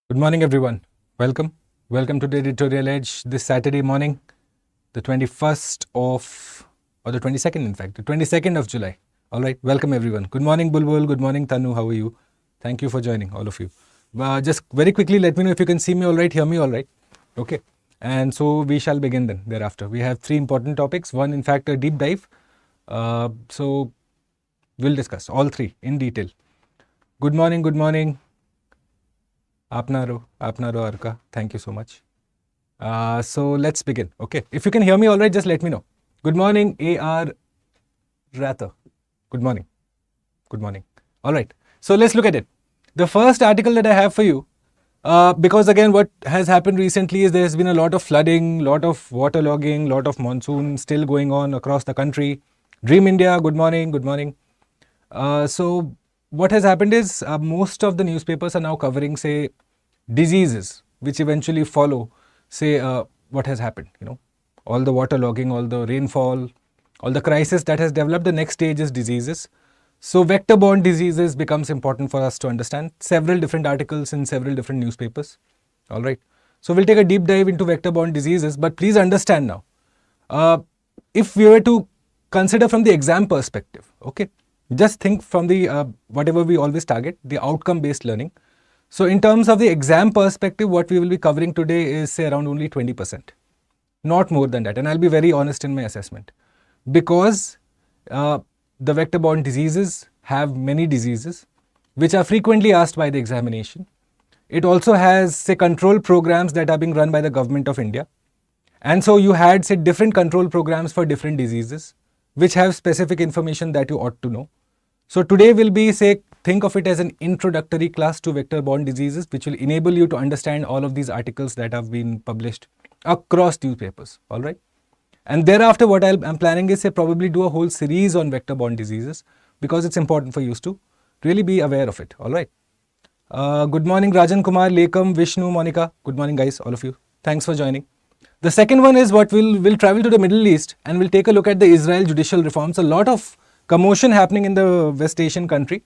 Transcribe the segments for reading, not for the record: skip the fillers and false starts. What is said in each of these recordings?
Good morning, everyone. Welcome. Welcome to the Editorial Edge this Saturday morning, the 21st of, or the 22nd, in fact, the 22nd of July. All right. Welcome, everyone. Good morning, Bulbul. Good morning, Tanu. How are you? Thank you for joining, all of you. Just very quickly, let me know if you can see me all right, hear me all right. Okay. And so we shall begin then thereafter. We have three important topics. One, in fact, a deep dive. So we'll discuss all three in detail. Good morning. Good morning. Apnaro Arka. Thank you so much. So let's begin. Okay. If you can hear me all right, just let me know. Good morning, A.R. Rather. Good morning. Good morning. All right. So let's look at it. The first article that I have for you, because again, what has happened recently is there's been a lot of flooding, lot of waterlogging, lot of monsoon still going on across the country. Dream India, good morning, good morning. So what has happened is most of the newspapers are now covering, say, diseases which eventually follow, say, what has happened, all the waterlogging, all the rainfall, all the crisis that has developed. The next stage is diseases. So vector-borne diseases becomes important for us to understand. Several different articles in several different newspapers. All right. So we'll take a deep dive into vector-borne diseases, but please understand now, if we were to consider from the exam perspective, okay, just think from the, whatever we always target, the outcome-based learning. So in terms of the exam perspective, what we will be covering today is, say, around only 20%. Not more than that. And I'll be very honest in my assessment. Because the vector-borne diseases have many diseases which are frequently asked by the examination. It also has, say, control programs that are being run by the government of India. And so you had, say, different control programs for different diseases which have specific information that you ought to know. So today will be, say, think of it as an introductory class to vector-borne diseases, which will enable you to understand all of these articles that have been published across newspapers, all right? And thereafter, what I'm planning is, say, probably do a whole series on vector-borne diseases because it's important for you to really be aware of it, all right? Good morning, Rajan Kumar, Lekam, Vishnu, Monica. Good morning, guys, all of you. Thanks for joining. The second one is what we'll travel to the Middle East and we'll take a look at the Israel judicial reforms. A lot of commotion happening in the West Asian country.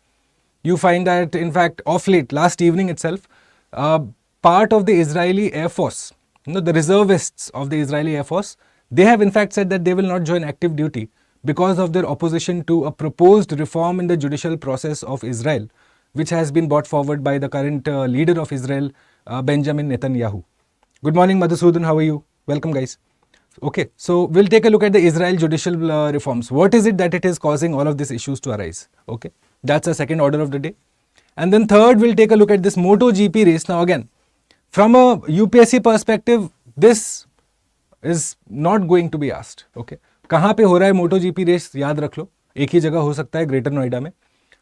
You find that, in fact, of late, last evening itself, part of the Israeli Air Force, the reservists of the Israeli Air Force, they have in fact said that they will not join active duty because of their opposition to a proposed reform in the judicial process of Israel, which has been brought forward by the current leader of Israel, Benjamin Netanyahu. Good morning, Madhusudan. How are you? Welcome, guys. Okay, so we'll take a look at the Israel judicial reforms. What is it that it is causing all of these issues to arise? Okay, that's the second order of the day. And then third, we'll take a look at this MotoGP race. Now again, from a UPSC perspective, this is not going to be asked. Okay, कहाँ पे हो रहा है MotoGP race? याद रख लो, एक ही जगह हो सकता है Greater Noida में.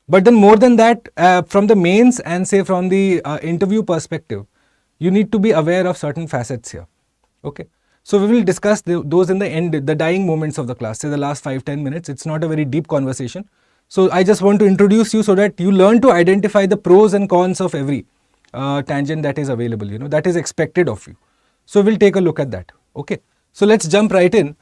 But then more than that, from the mains and say from the interview perspective, you need to be aware of certain facets here. Okay. So we will discuss those in the end, the dying moments of the class, say the last 5-10 minutes. It's not a very deep conversation. So I just want to introduce you so that you learn to identify the pros and cons of every tangent that is available, that is expected of you. So we'll take a look at that. Okay. So let's jump right in.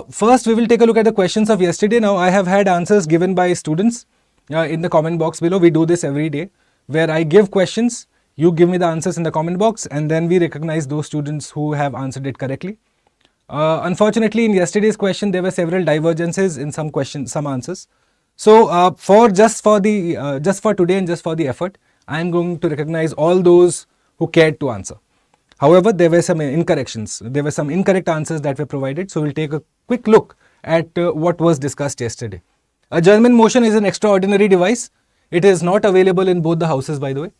First, we will take a look at the questions of yesterday. Now, I have had answers given by students in the comment box below. We do this every day where I give questions. You give me the answers in the comment box and then we recognize those students who have answered it correctly. Unfortunately, in yesterday's question, there were several divergences in some questions, some answers. So just for today and just for the effort, I am going to recognize all those who cared to answer. However, there were some incorrections. There were some incorrect answers that were provided. So we'll take a quick look at what was discussed yesterday. Adjournment motion is an extraordinary device. It is not available in both the houses, by the way.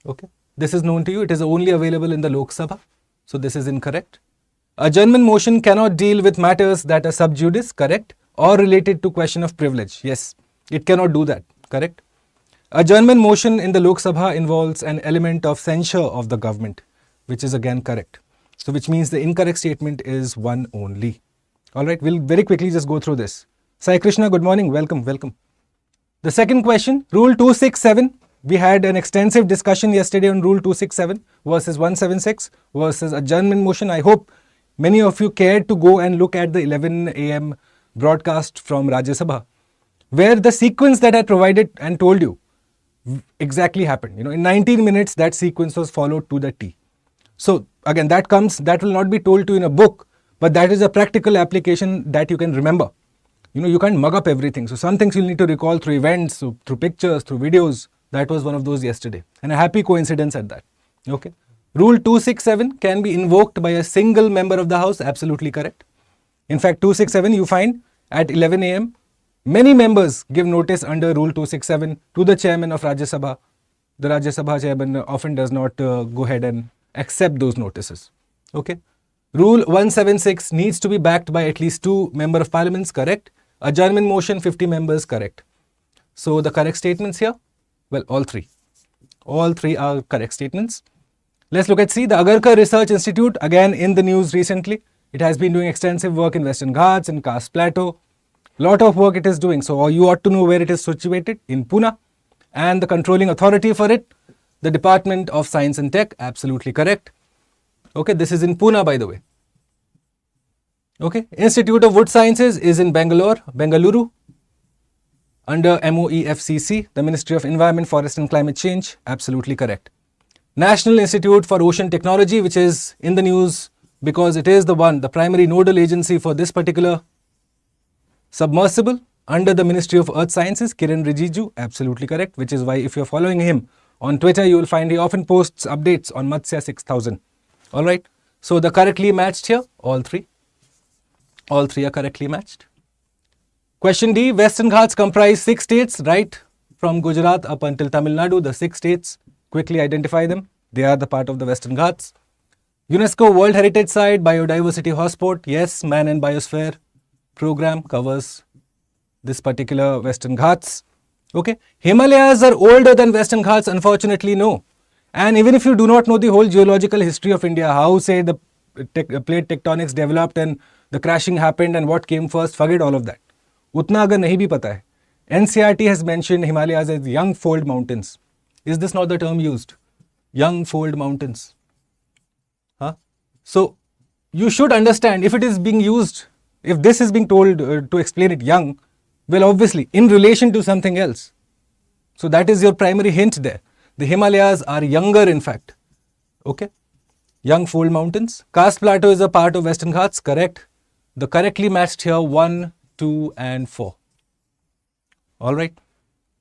Okay. This is known to you. It is only available in the Lok Sabha. So this is incorrect. Adjournment motion cannot deal with matters that are sub judice, correct, or related to question of privilege. Yes, it cannot do that, correct. Adjournment motion in the Lok Sabha involves an element of censure of the government, which is again correct. So which means the incorrect statement is one only. All right, we'll very quickly just go through this. Sai Krishna, good morning. Welcome, welcome. The second question, Rule 267. We had an extensive discussion yesterday on Rule 267 versus 176 versus adjournment motion. I hope many of you cared to go and look at the 11 a.m. broadcast from Rajya Sabha, where the sequence that I provided and told you exactly happened. In 19 minutes, that sequence was followed to the T. So again, that will not be told to you in a book, but that is a practical application that you can remember. You can't mug up everything. So some things you'll need to recall through events, so through pictures, through videos. That was one of those yesterday. And a happy coincidence at that. Okay. Rule 267 can be invoked by a single member of the House. Absolutely correct. In fact, 267 you find at 11 a.m. Many members give notice under Rule 267 to the chairman of Rajya Sabha. The Rajya Sabha chairman often does not go ahead and accept those notices. Okay. Rule 176 needs to be backed by at least 2 member of parliaments. Correct. Adjournment motion 50 members. Correct. So the correct statements here, well, all three. All three are correct statements. Let's look at C. The Agarkar Research Institute, again in the news recently. It has been doing extensive work in Western Ghats and Karst Plateau. Lot of work it is doing. So you ought to know where it is situated, in Pune. And the controlling authority for it, the Department of Science and Tech. Absolutely correct. Okay, this is in Pune, by the way. Okay, Institute of Wood Sciences is in Bengaluru, under MOEFCC, the Ministry of Environment, Forest and Climate Change. Absolutely correct. National Institute for Ocean Technology, which is in the news because it is the primary nodal agency for this particular submersible under the Ministry of Earth Sciences, Kiran Rijiju. Absolutely correct, which is why if you're following him on Twitter, you will find he often posts updates on Matsya 6000. All right. So the correctly matched here, all three. All three are correctly matched. Question D, Western Ghats comprise 6 states, right? From Gujarat up until Tamil Nadu, the 6 states. Quickly identify them. They are the part of the Western Ghats. UNESCO World Heritage Site, Biodiversity Hotspot. Yes, Man and Biosphere program covers this particular Western Ghats. Okay. Himalayas are older than Western Ghats, unfortunately, no. And even if you do not know the whole geological history of India, how say the plate tectonics developed and the crashing happened and what came first, forget all of that. Utna agar nahi bhi pata hai. NCERT has mentioned Himalayas as young fold mountains. Is this not the term used? Young fold mountains. Huh? So you should understand if it is being used, if this is being told to explain it young, well, obviously in relation to something else. So that is your primary hint there. The Himalayas are younger, in fact. Okay. Young fold mountains. Karst Plateau is a part of Western Ghats. Correct. The correctly matched here 1, 2 and 4. All right.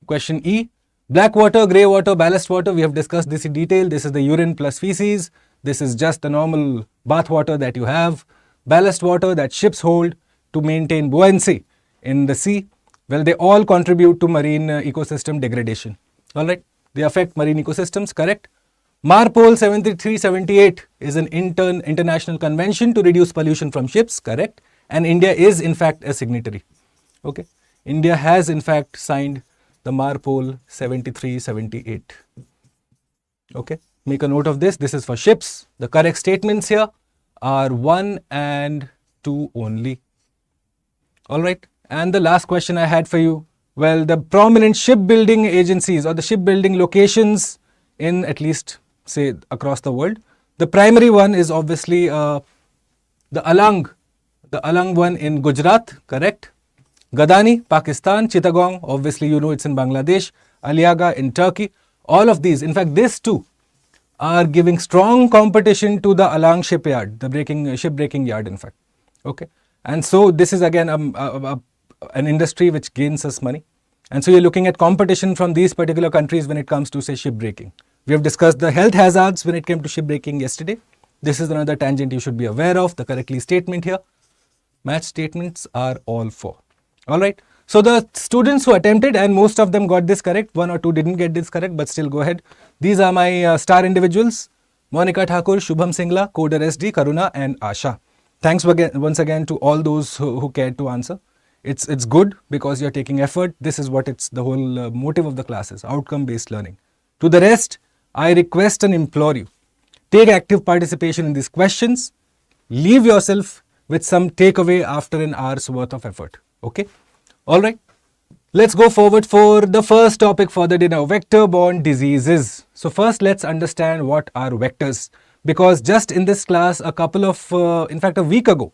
Question E. Black water, grey water, ballast water. We have discussed this in detail. This is the urine plus feces. This is just the normal bath water that you have. Ballast water that ships hold to maintain buoyancy in the sea. Well, they all contribute to marine ecosystem degradation. All right. They affect marine ecosystems. Correct. MARPOL 7378 is an international convention to reduce pollution from ships. Correct. And India is in fact a signatory. Okay. India has in fact signed the MARPOL 7378. Okay. Make a note of this. This is for ships. The correct statements here are 1 and 2 only. All right. And the last question I had for you. Well, the prominent shipbuilding agencies or the shipbuilding locations in at least say across the world. The primary one is obviously the Alang one in Gujarat, correct? Gadani, Pakistan, Chittagong, obviously you know it's in Bangladesh, Aliaga in Turkey. All of these, in fact these two are giving strong competition to the Alang shipyard, the shipbreaking yard in fact. Okay. And so this is again an industry which gains us money. And so you're looking at competition from these particular countries when it comes to say shipbreaking. We have discussed the health hazards when it came to shipbreaking yesterday. This is another tangent you should be aware of. The correctly statement here. Match statements are all 4. All right. So the students who attempted and most of them got this correct. 1 or 2 didn't get this correct, but still go ahead. These are my star individuals. Monica Thakur, Shubham Singla, Coder SD, Karuna and Asha. Thanks once again to all those who cared to answer. It's good because you're taking effort. This is what it's the whole motive of the class is, outcome-based learning. To the rest, I request and implore you, take active participation in these questions. Leave yourself with some takeaway after an hour's worth of effort. Okay? Alright. Let's go forward for the first topic for the day now, vector-borne diseases. So first let's understand what are vectors. Because just in this class, in fact a week ago,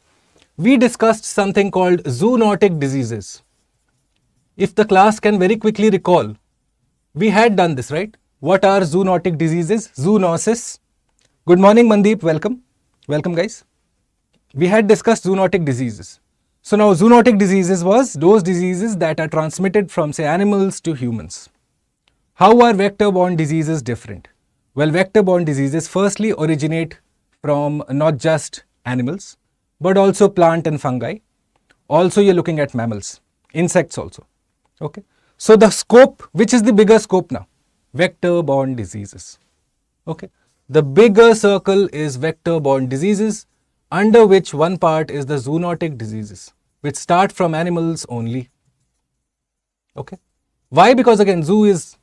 we discussed something called zoonotic diseases. If the class can very quickly recall, We had done this, right? What are zoonotic diseases? Zoonosis. Good morning, Mandeep. Welcome. Welcome, guys. We had discussed zoonotic diseases. So now zoonotic diseases was those diseases that are transmitted from, say, animals to humans. How are vector-borne diseases different? Well, vector-borne diseases firstly originate from not just animals, but also plant and fungi. Also, you're looking at mammals, insects also. Okay. So the scope, which is the bigger scope now? Vector-borne diseases. Okay. The bigger circle is vector-borne diseases, under which one part is the zoonotic diseases, which start from animals only. Okay. Why? Because again, zoo is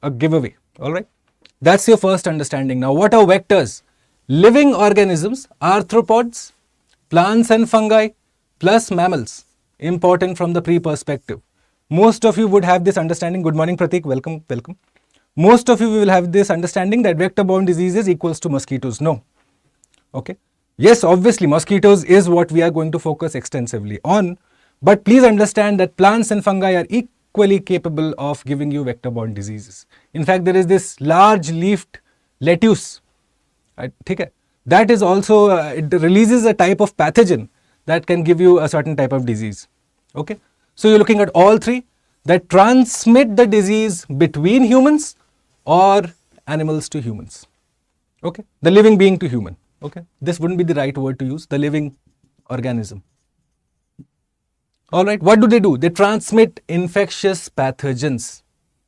a giveaway. All right. That's your first understanding. Now, what are vectors? Living organisms, arthropods, plants and fungi, plus mammals. Important from the pre-perspective. Most of you would have this understanding. Good morning, Pratik. Welcome, welcome. Most of you will have this understanding that vector-borne diseases equals to mosquitoes. No. Okay. Yes, obviously, mosquitoes is what we are going to focus extensively on. But please understand that plants and fungi are equally capable of giving you vector-borne diseases. In fact, there is this large leafed lettuce. That is also, it releases a type of pathogen that can give you a certain type of disease. Okay. So you're looking at all three that transmit the disease between humans or animals to humans. Okay. The living being to human. Okay. This wouldn't be the right word to use, the living organism. All right. What do? They transmit infectious pathogens.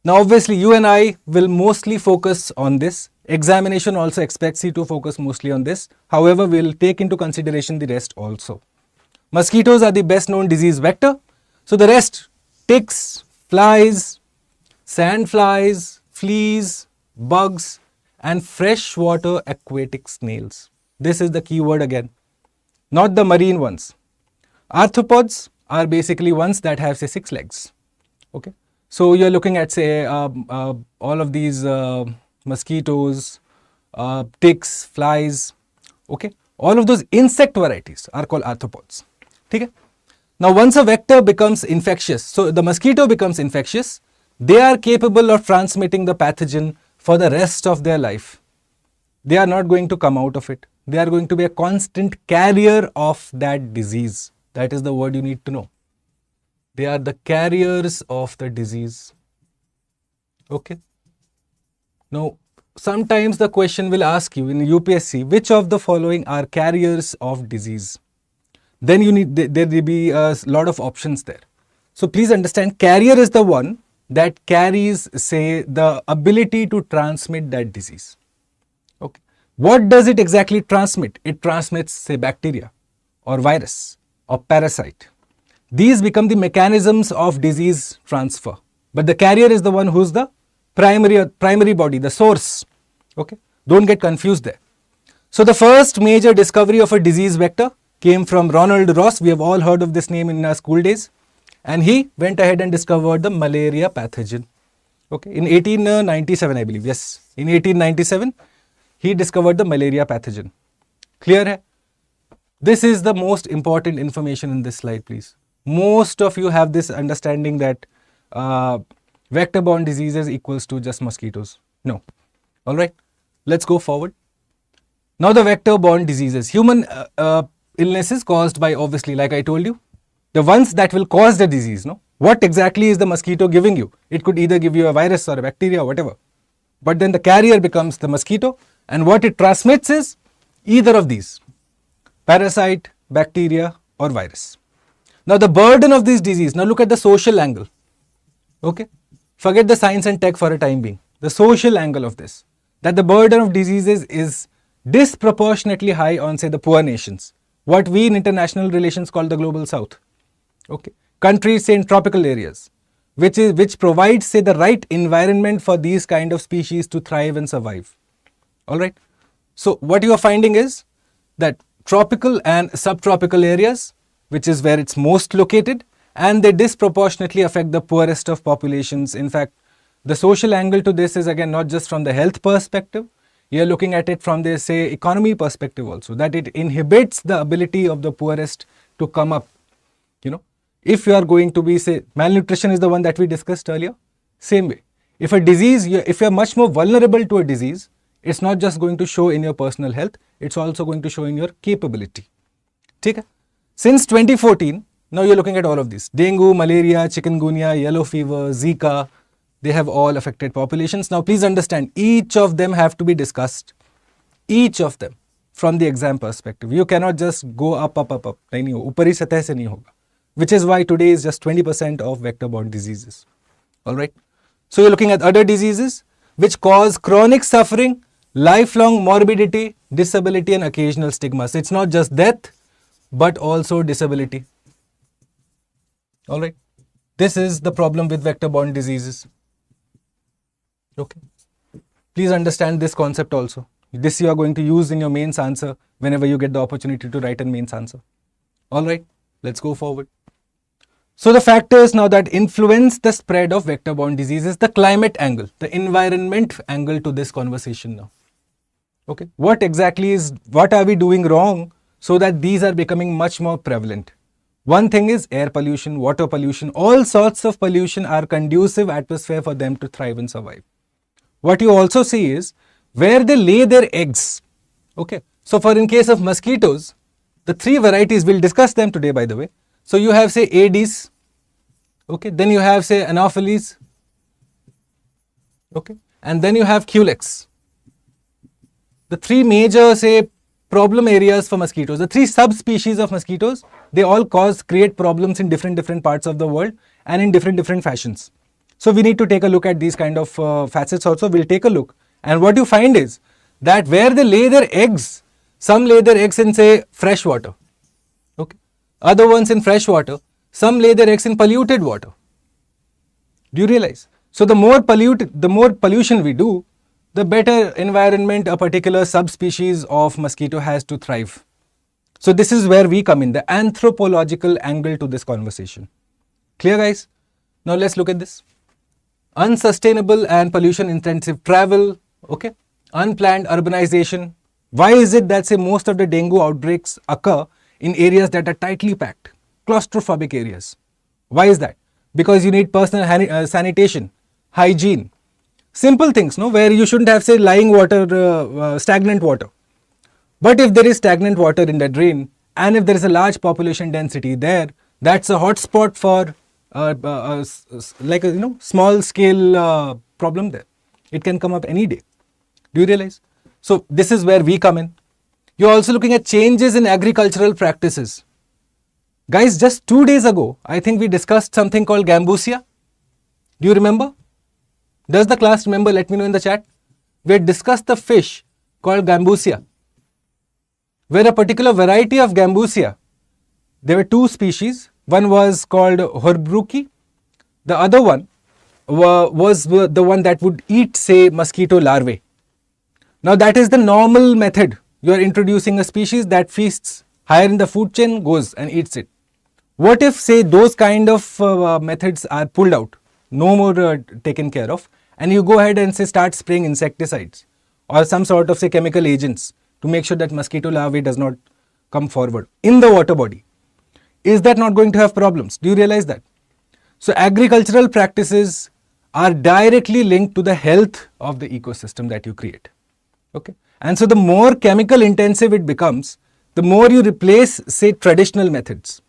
Now, obviously, you and I will mostly focus on this. Examination also expects you to focus mostly on this. However, we'll take into consideration the rest also. Mosquitoes are the best known disease vector. So the rest, ticks, flies, sandflies, fleas, bugs, and freshwater aquatic snails. This is the key word again, not the marine ones. Arthropods are basically ones that have, say, 6 legs. Okay. So you're looking at, say, all of these mosquitoes, ticks, flies. Okay. All of those insect varieties are called arthropods. Okay. Now, once a vector becomes infectious, so the mosquito becomes infectious, they are capable of transmitting the pathogen for the rest of their life. They are not going to come out of it. They are going to be a constant carrier of that disease. That is the word you need to know. They are the carriers of the disease. Okay. Now, sometimes the question will ask you in UPSC, which of the following are carriers of disease? Then you need, there will be a lot of options there. So please understand, carrier is the one that carries, say, the ability to transmit that disease. Okay. What does it exactly transmit? It transmits, say, bacteria or virus or parasite. These become the mechanisms of disease transfer. But the carrier is the one who's the primary body, the source. Okay. Don't get confused there. So the first major discovery of a disease vector came from Ronald Ross. We have all heard of this name in our school days. And he went ahead and discovered the malaria pathogen. Okay. In 1897, I believe. Yes. In 1897, he discovered the malaria pathogen. Clear hai? This is the most important information in this slide, please. Most of you have this understanding that vector-borne diseases equals to just mosquitoes. No. All right. Let's go forward. Now the vector-borne diseases. Human illnesses caused by, obviously, like I told you, the ones that will cause the disease. No, what exactly is the mosquito giving you? It could either give you a virus or a bacteria or whatever. But then the carrier becomes the mosquito, and what it transmits is either of these: parasite, bacteria, or virus. Now the burden of this disease. Now look at the social angle. Okay, forget the science and tech for a time being. The social angle of this, that the burden of diseases is disproportionately high on, say, the poor nations. What we in international relations call the global south. Okay. Countries, say, in tropical areas, which provides, say, the right environment for these kind of species to thrive and survive. All right. So what you are finding is that tropical and subtropical areas, which is where it's most located, and they disproportionately affect the poorest of populations. In fact, the social angle to this is again not just from the health perspective. You are looking at it from the, say, economy perspective also, that it inhibits the ability of the poorest to come up. You know, if you are going to be, say, malnutrition is the one that we discussed earlier, same way. If a disease, if you're much more vulnerable to a disease, it's not just going to show in your personal health, it's also going to show in your capability. Okay? Since 2014, now you're looking at all of these. Dengue, malaria, chikungunya, yellow fever, Zika, they have all affected populations. Now please understand, each of them have to be discussed. Each of them from the exam perspective. You cannot just go up. नहीं हो, ऊपरी सतह से नहीं होगा. Which is why today is just 20% of vector-borne diseases. Alright. So you're looking at other diseases which cause chronic suffering, lifelong morbidity, disability and occasional stigma. So it's not just death, but also disability. Alright. This is the problem with vector-borne diseases. Okay. Please understand this concept also. This you are going to use in your mains answer whenever you get the opportunity to write a mains answer. Alright. Let's go forward. So the factors now that influence the spread of vector-borne diseases, the climate angle, the environment angle to this conversation now. Okay, what are we doing wrong so that these are becoming much more prevalent? One thing is air pollution, water pollution, all sorts of pollution are conducive atmosphere for them to thrive and survive. What you also see is where they lay their eggs. Okay, so for in case of mosquitoes, the three varieties, we'll discuss them today by the way. So you have say Aedes, okay, then you have say Anopheles, okay, and then you have Culex. The three major say problem areas for mosquitoes, the three subspecies of mosquitoes, they all create problems in different parts of the world and in different fashions. So we need to take a look at these kind of facets also. We'll take a look, and what you find is that where they lay their eggs, some lay their eggs in say fresh water, okay, other ones in fresh water, some lay their eggs in polluted water. Do you realize? So the more pollution we do, the better environment a particular subspecies of mosquito has to thrive. So this is where we come in, the anthropological angle to this conversation. Clear guys? Now let's look at this. Unsustainable and pollution intensive travel, okay, unplanned urbanization. Why is it that say most of the dengue outbreaks occur in areas that are tightly packed, claustrophobic areas? Why is that? Because you need personal sanitation, hygiene, simple things, no, where you shouldn't have say lying water, stagnant water. But if there is stagnant water in the drain and if there is a large population density there, that's a hot spot for like a small scale problem there. It can come up any day. Do you realize? So this is where we come in. You're also looking at changes in agricultural practices. Guys, just 2 days ago, I think we discussed something called gambusia. Do you remember? Does the class remember? Let me know in the chat. We had discussed the fish called gambusia, where a particular variety of gambusia, there were two species. One was called horbruki. The other one was the one that would eat, say, mosquito larvae. Now that is the normal method. You are introducing a species that feasts higher in the food chain, goes and eats it. What if, say, those kind of methods are pulled out, no more taken care of, and you go ahead and say start spraying insecticides or some sort of say chemical agents to make sure that mosquito larvae does not come forward in the water body? Is that not going to have problems? Do you realize that? So agricultural practices are directly linked to the health of the ecosystem that you create. Okay, and so the more chemical intensive it becomes, the more you replace say traditional methods,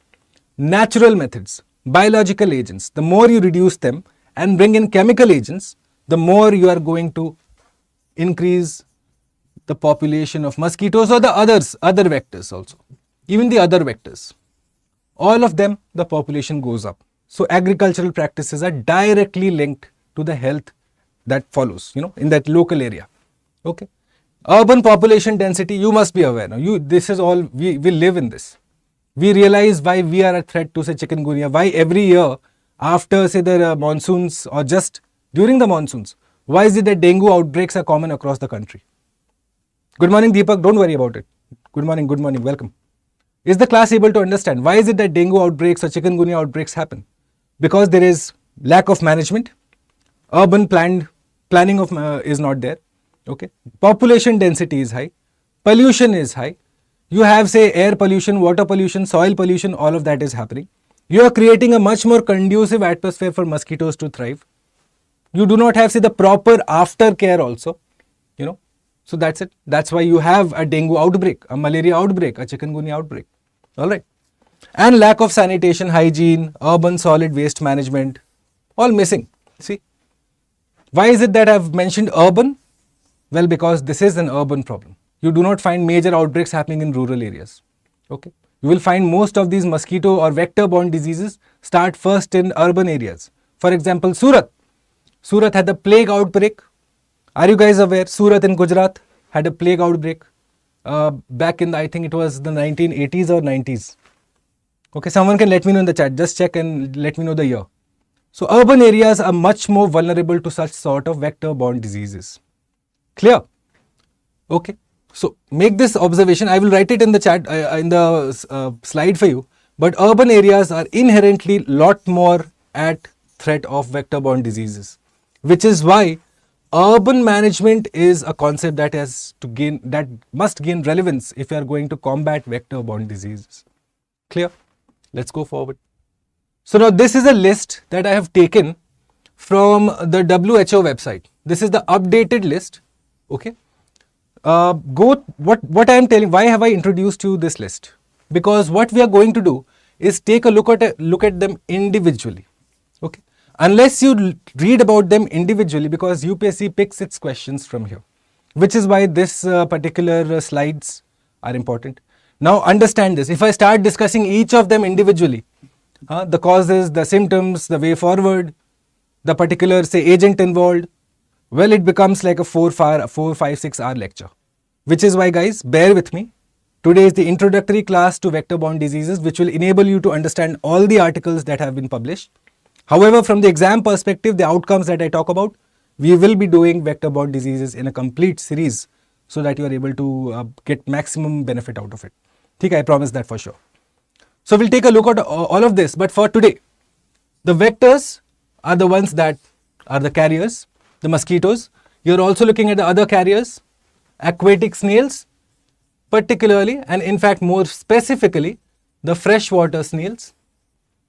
natural methods, biological agents, the more you reduce them and bring in chemical agents, the more you are going to increase the population of mosquitoes or the other vectors also, even the other vectors. All of them, the population goes up. So agricultural practices are directly linked to the health that follows, in that local area. Okay. Urban population density, you must be aware now. This is all, we live in this. We realize why we are a threat to say chikungunya, why every year after say the monsoons or just during the monsoons, why is it that dengue outbreaks are common across the country? Good morning Deepak, don't worry about it. Good morning, welcome. Is the class able to understand why is it that dengue outbreaks or chikungunya outbreaks happen? Because there is lack of management, urban planning is not there. Okay, population density is high, pollution is high. You have say air pollution, water pollution, soil pollution, all of that is happening. You are creating a much more conducive atmosphere for mosquitoes to thrive. You do not have, say, the proper aftercare also, you know. So that's it. That's why you have a dengue outbreak, a malaria outbreak, a chikungunya outbreak. All right. And lack of sanitation, hygiene, urban solid waste management, all missing. See, why is it that I've mentioned urban? Well, because this is an urban problem. You do not find major outbreaks happening in rural areas. Okay. You will find most of these mosquito or vector-borne diseases start first in urban areas. For example, Surat. Surat had the plague outbreak. Are you guys aware? Surat in Gujarat had a plague outbreak back in, I think it was the 1980s or 90s. Okay, someone can let me know in the chat. Just check and let me know the year. So urban areas are much more vulnerable to such sort of vector-borne diseases. Clear? Okay. So make this observation. I will write it in the chat, in the slide for you. But urban areas are inherently lot more at threat of vector-borne diseases, which is why urban management is a concept that must gain relevance if you are going to combat vector-borne diseases. Clear? Let's go forward. So now this is a list that I have taken from the WHO website. This is the updated list. Okay. What I am telling, why have I introduced you this list? Because what we are going to do is take a look at them individually. Okay. Unless you read about them individually, because UPSC picks its questions from here, which is why this particular slides are important. Now understand this. If I start discussing each of them individually, the causes, the symptoms, the way forward, the particular, say, agent involved, well, it becomes like a 4, 5, 6 hour lecture. Which is why, guys, bear with me. Today is the introductory class to vector-borne diseases, which will enable you to understand all the articles that have been published. However, from the exam perspective, the outcomes that I talk about, we will be doing vector-borne diseases in a complete series so that you are able to get maximum benefit out of it. Okay, I promise that for sure. So we'll take a look at all of this. But for today, the vectors are the ones that are the carriers, the mosquitoes. You're also looking at the other carriers, aquatic snails, particularly, and in fact more specifically, the freshwater snails.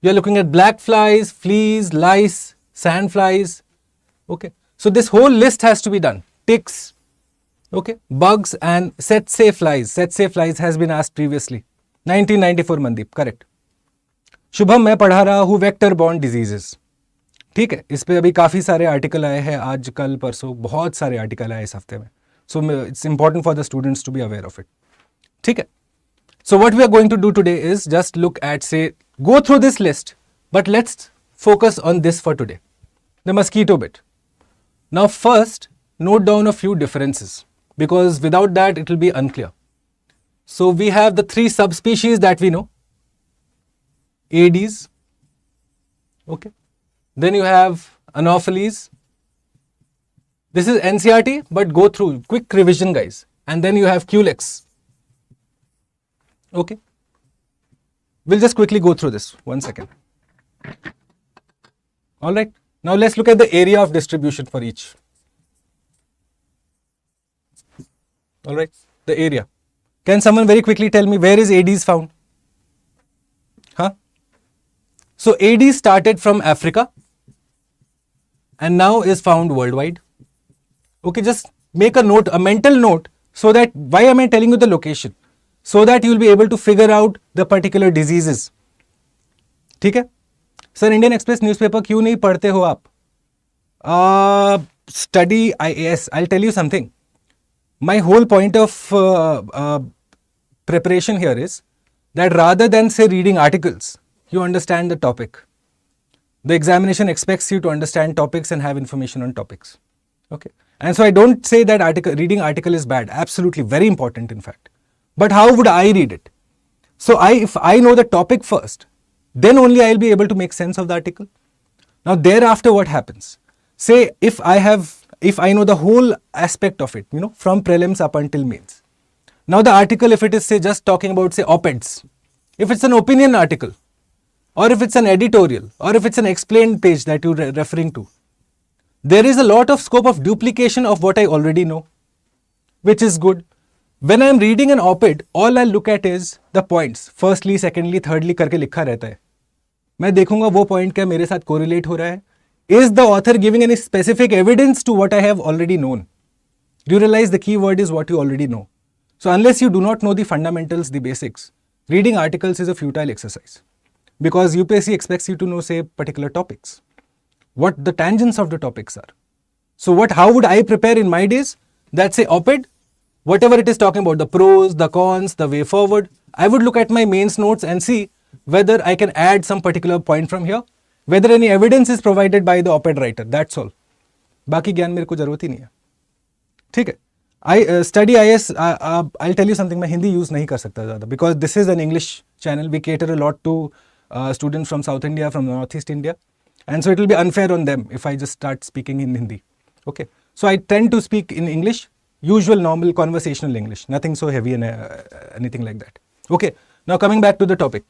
You're looking at black flies, fleas, lice, sand flies. Okay. So this whole list has to be done. Ticks, okay, bugs and tsetse flies. Tsetse flies has been asked previously. 1994 Mandeep, correct. Shubham मैं पढ़ा रहा हूँ vector borne diseases. ठीक है, इस पे अभी काफ़ी सारे आर्टिकल आए हैं, आज कल परसों बहुत सारे आर्टिकल आए इस हफ्ते में. So it's important for the students to be aware of it. ठीक है. So what we are going to do today is just look at, say, go through this list, but let's focus on this for today, the mosquito bit. Now first, note down a few differences, because without that it will be unclear. So we have the 3 subspecies that we know, Aedes, okay. Then you have Anopheles. This is NCERT, but go through, quick revision guys. And then you have Culex. Okay. We'll just quickly go through this. 1 second. All right. Now let's look at the area of distribution for each. All right. The area. Can someone very quickly tell me where is Aedes found? Huh? So Aedes started from Africa and now is found worldwide. Okay. Just make a note, a mental note, so that why am I telling you the location? So that you will be able to figure out the particular diseases. ठीक है? Sir Indian express newspaper क्यों नहीं पढ़ते हो आप? Study IAS. I'll tell you something. My whole point of preparation here is that rather than say reading articles, you understand the topic. The examination expects you to understand topics and have information on topics. Okay. And so I don't say that reading article is bad. Absolutely, very important in fact. But how would I read it? So if I know the topic first, then only I'll be able to make sense of the article. Now thereafter what happens? Say if I know the whole aspect of it, from prelims up until mains. Now the article, if it is say just talking about say op-eds, if it's an opinion article, or if it's an editorial, or if it's an explained page that you're referring to, there is a lot of scope of duplication of what I already know, which is good. When I am reading an op-ed, all I'll look at is the points. Firstly, secondly, thirdly करके लिखा रहता है. मैं देखूंगा वो point क्या मेरे साथ correlate हो रहा है. is the author giving any specific evidence to what I have already known? Do you realize the key word is what you already know? So unless you do not know the fundamentals, the basics, reading articles is a futile exercise, because UPSC expects you to know, say, particular topics, what the tangents of the topics are. So how would I prepare in my days? That's a op-ed, whatever it is talking about, the pros, the cons, the way forward. I would look at my mains notes and see whether I can add some particular point from here, whether any evidence is provided by the op-ed writer. That's all. बाकी ज्ञान मेरे को जरूरत ही नहीं है. ठीक है. I study IAS. I'll tell you something. मैं हिंदी use नहीं कर सकता ज़्यादा, because this is an English channel. We cater a lot to students from South India, from Northeast India, and so it will be unfair on them if I just start speaking in Hindi. Okay. So I tend to speak in English, usual, normal, conversational English. Nothing so heavy and anything like that. Okay. Now coming back to the topic.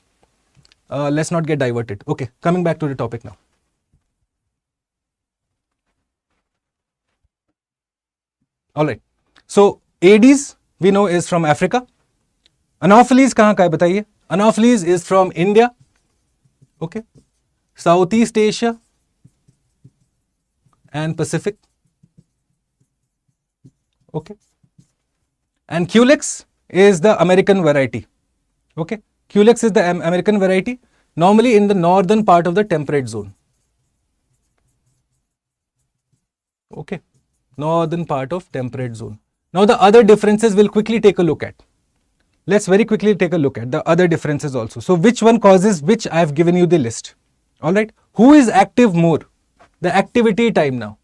Let's not get diverted. Okay. Coming back to the topic now. All right. So Aedes we know is from Africa. Anopheles कहाँ का है बताइए? Anopheles is from India. Okay. Southeast Asia and Pacific. Okay. And Culex is the American variety. Okay. Culex is the American variety, normally in the northern part of the temperate zone. Okay. Northern part of temperate zone. Now the other differences we'll quickly take a look at. Let's very quickly take a look at the other differences also. So which one causes which? I have given you the list. Alright. Who is active more? The activity time now.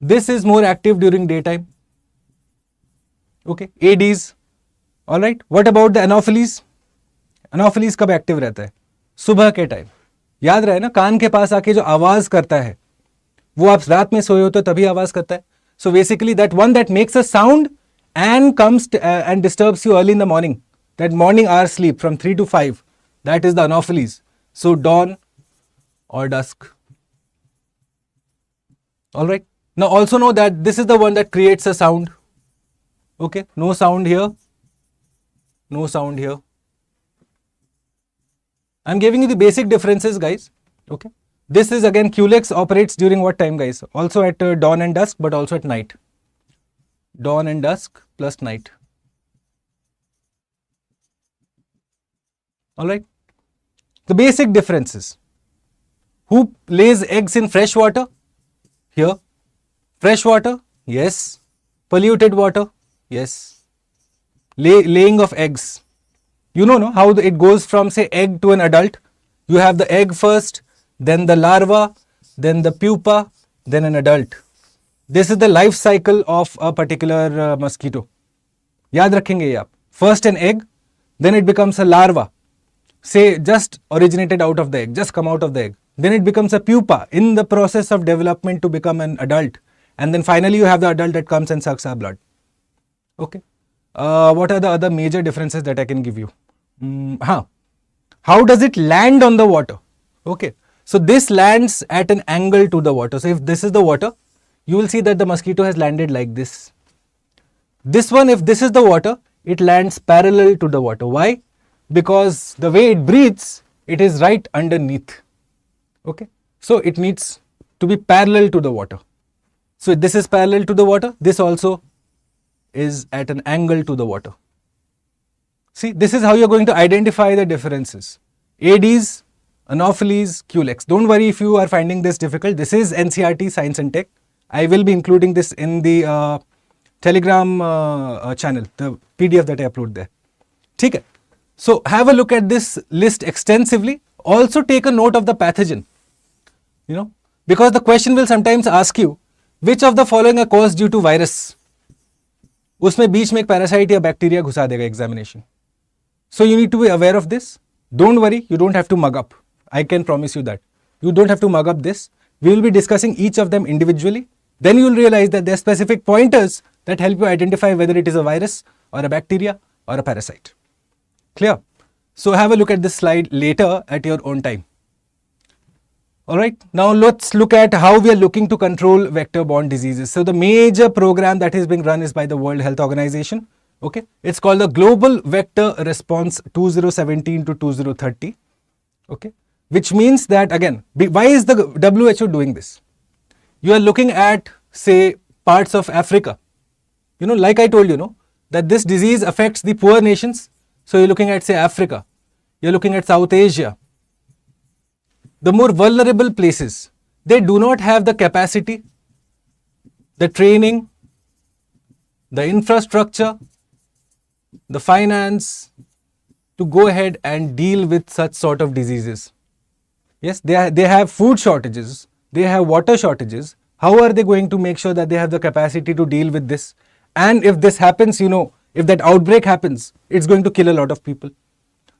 This is more active during daytime. Okay. Aedes. Alright. What about the Anopheles? Anopheles कब active रहता है? सुबह के time. याद रहे ना, कान के पास आके जो आवाज करता है, वो आप रात में सोए हो तो तभी आवाज करता है. So basically that one that makes a sound and comes and disturbs you early in the morning, that morning hour sleep from 3 to 5, that is the Anopheles. So dawn or dusk. Alright. Now also know that this is the one that creates a sound. Okay. No sound here. No sound here. I'm giving you the basic differences, guys. Okay. This is again Culex operates during what time, guys? Also at dawn and dusk, but also at night. Dawn and dusk plus night. Alright. The basic differences. Who lays eggs in fresh water? Here. Fresh water? Yes. Polluted water? Yes. Laying of eggs. You know, no, how it goes from, say, egg to an adult. You have the egg first, then the larva, then the pupa, then an adult. This is the life cycle of a particular mosquito. याद रखेंगे ये आप. First an egg, then it becomes a larva. Say just originated out of the egg, just come out of the egg. Then it becomes a pupa in the process of development to become an adult. And then finally you have the adult that comes and sucks our blood. Okay. What are the other major differences that I can give you? How does it land on the water? Okay. So this lands at an angle to the water. So if this is the water, you will see that the mosquito has landed like this. This one, if this is the water, it lands parallel to the water. Why? Because the way it breathes, it is right underneath. Okay. So it needs to be parallel to the water. So this is parallel to the water. This also is at an angle to the water. See, this is how you're going to identify the differences. Aedes, Anopheles, Culex. Don't worry if you are finding this difficult. This is NCERT Science and Tech. I will be including this in the Telegram channel, the PDF that I upload there. Okay. So have a look at this list extensively. Also take a note of the pathogen. You know, because the question will sometimes ask you, which of the following are caused due to virus? उसमें बीच में एक parasite या bacteria घुसा देगा examination. So you need to be aware of this. Don't worry, you don't have to mug up. I can promise you that. You don't have to mug up this. We will be discussing each of them individually. Then you will realize that there are specific pointers that help you identify whether it is a virus or a bacteria or a parasite. Clear? So have a look at this slide later at your own time. Alright, now let's look at how we are looking to control vector-borne diseases. So the major program that is being run is by the World Health Organization. Okay, it's called the Global Vector Response 2017 to 2030. Okay, which means that again, why is the WHO doing this? You are looking at, say, parts of Africa. Like I told you, that this disease affects the poor nations. So you're looking at, say, Africa. You're looking at South Asia. The more vulnerable places, they do not have the capacity, the training, the infrastructure, the finance to go ahead and deal with such sort of diseases. Yes, they have food shortages, they have water shortages. How are they going to make sure that they have the capacity to deal with this? And if this happens, if that outbreak happens, it's going to kill a lot of people.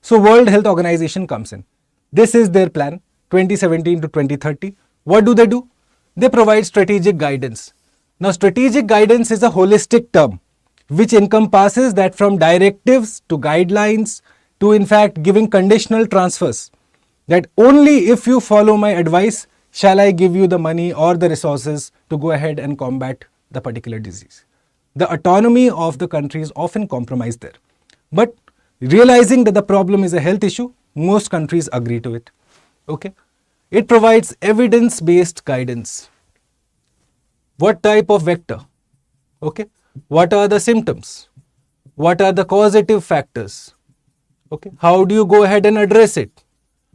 So World Health Organization comes in. This is their plan, 2017 to 2030. What do? They provide strategic guidance. Now, strategic guidance is a holistic term which encompasses that from directives to guidelines to in fact giving conditional transfers, that only if you follow my advice shall I give you the money or the resources to go ahead and combat the particular disease. The autonomy of the country is often compromised there. But realizing that the problem is a health issue, most countries agree to it. Okay. It provides evidence-based guidance. What type of vector? Okay. What are the symptoms? What are the causative factors? Okay. How do you go ahead and address it?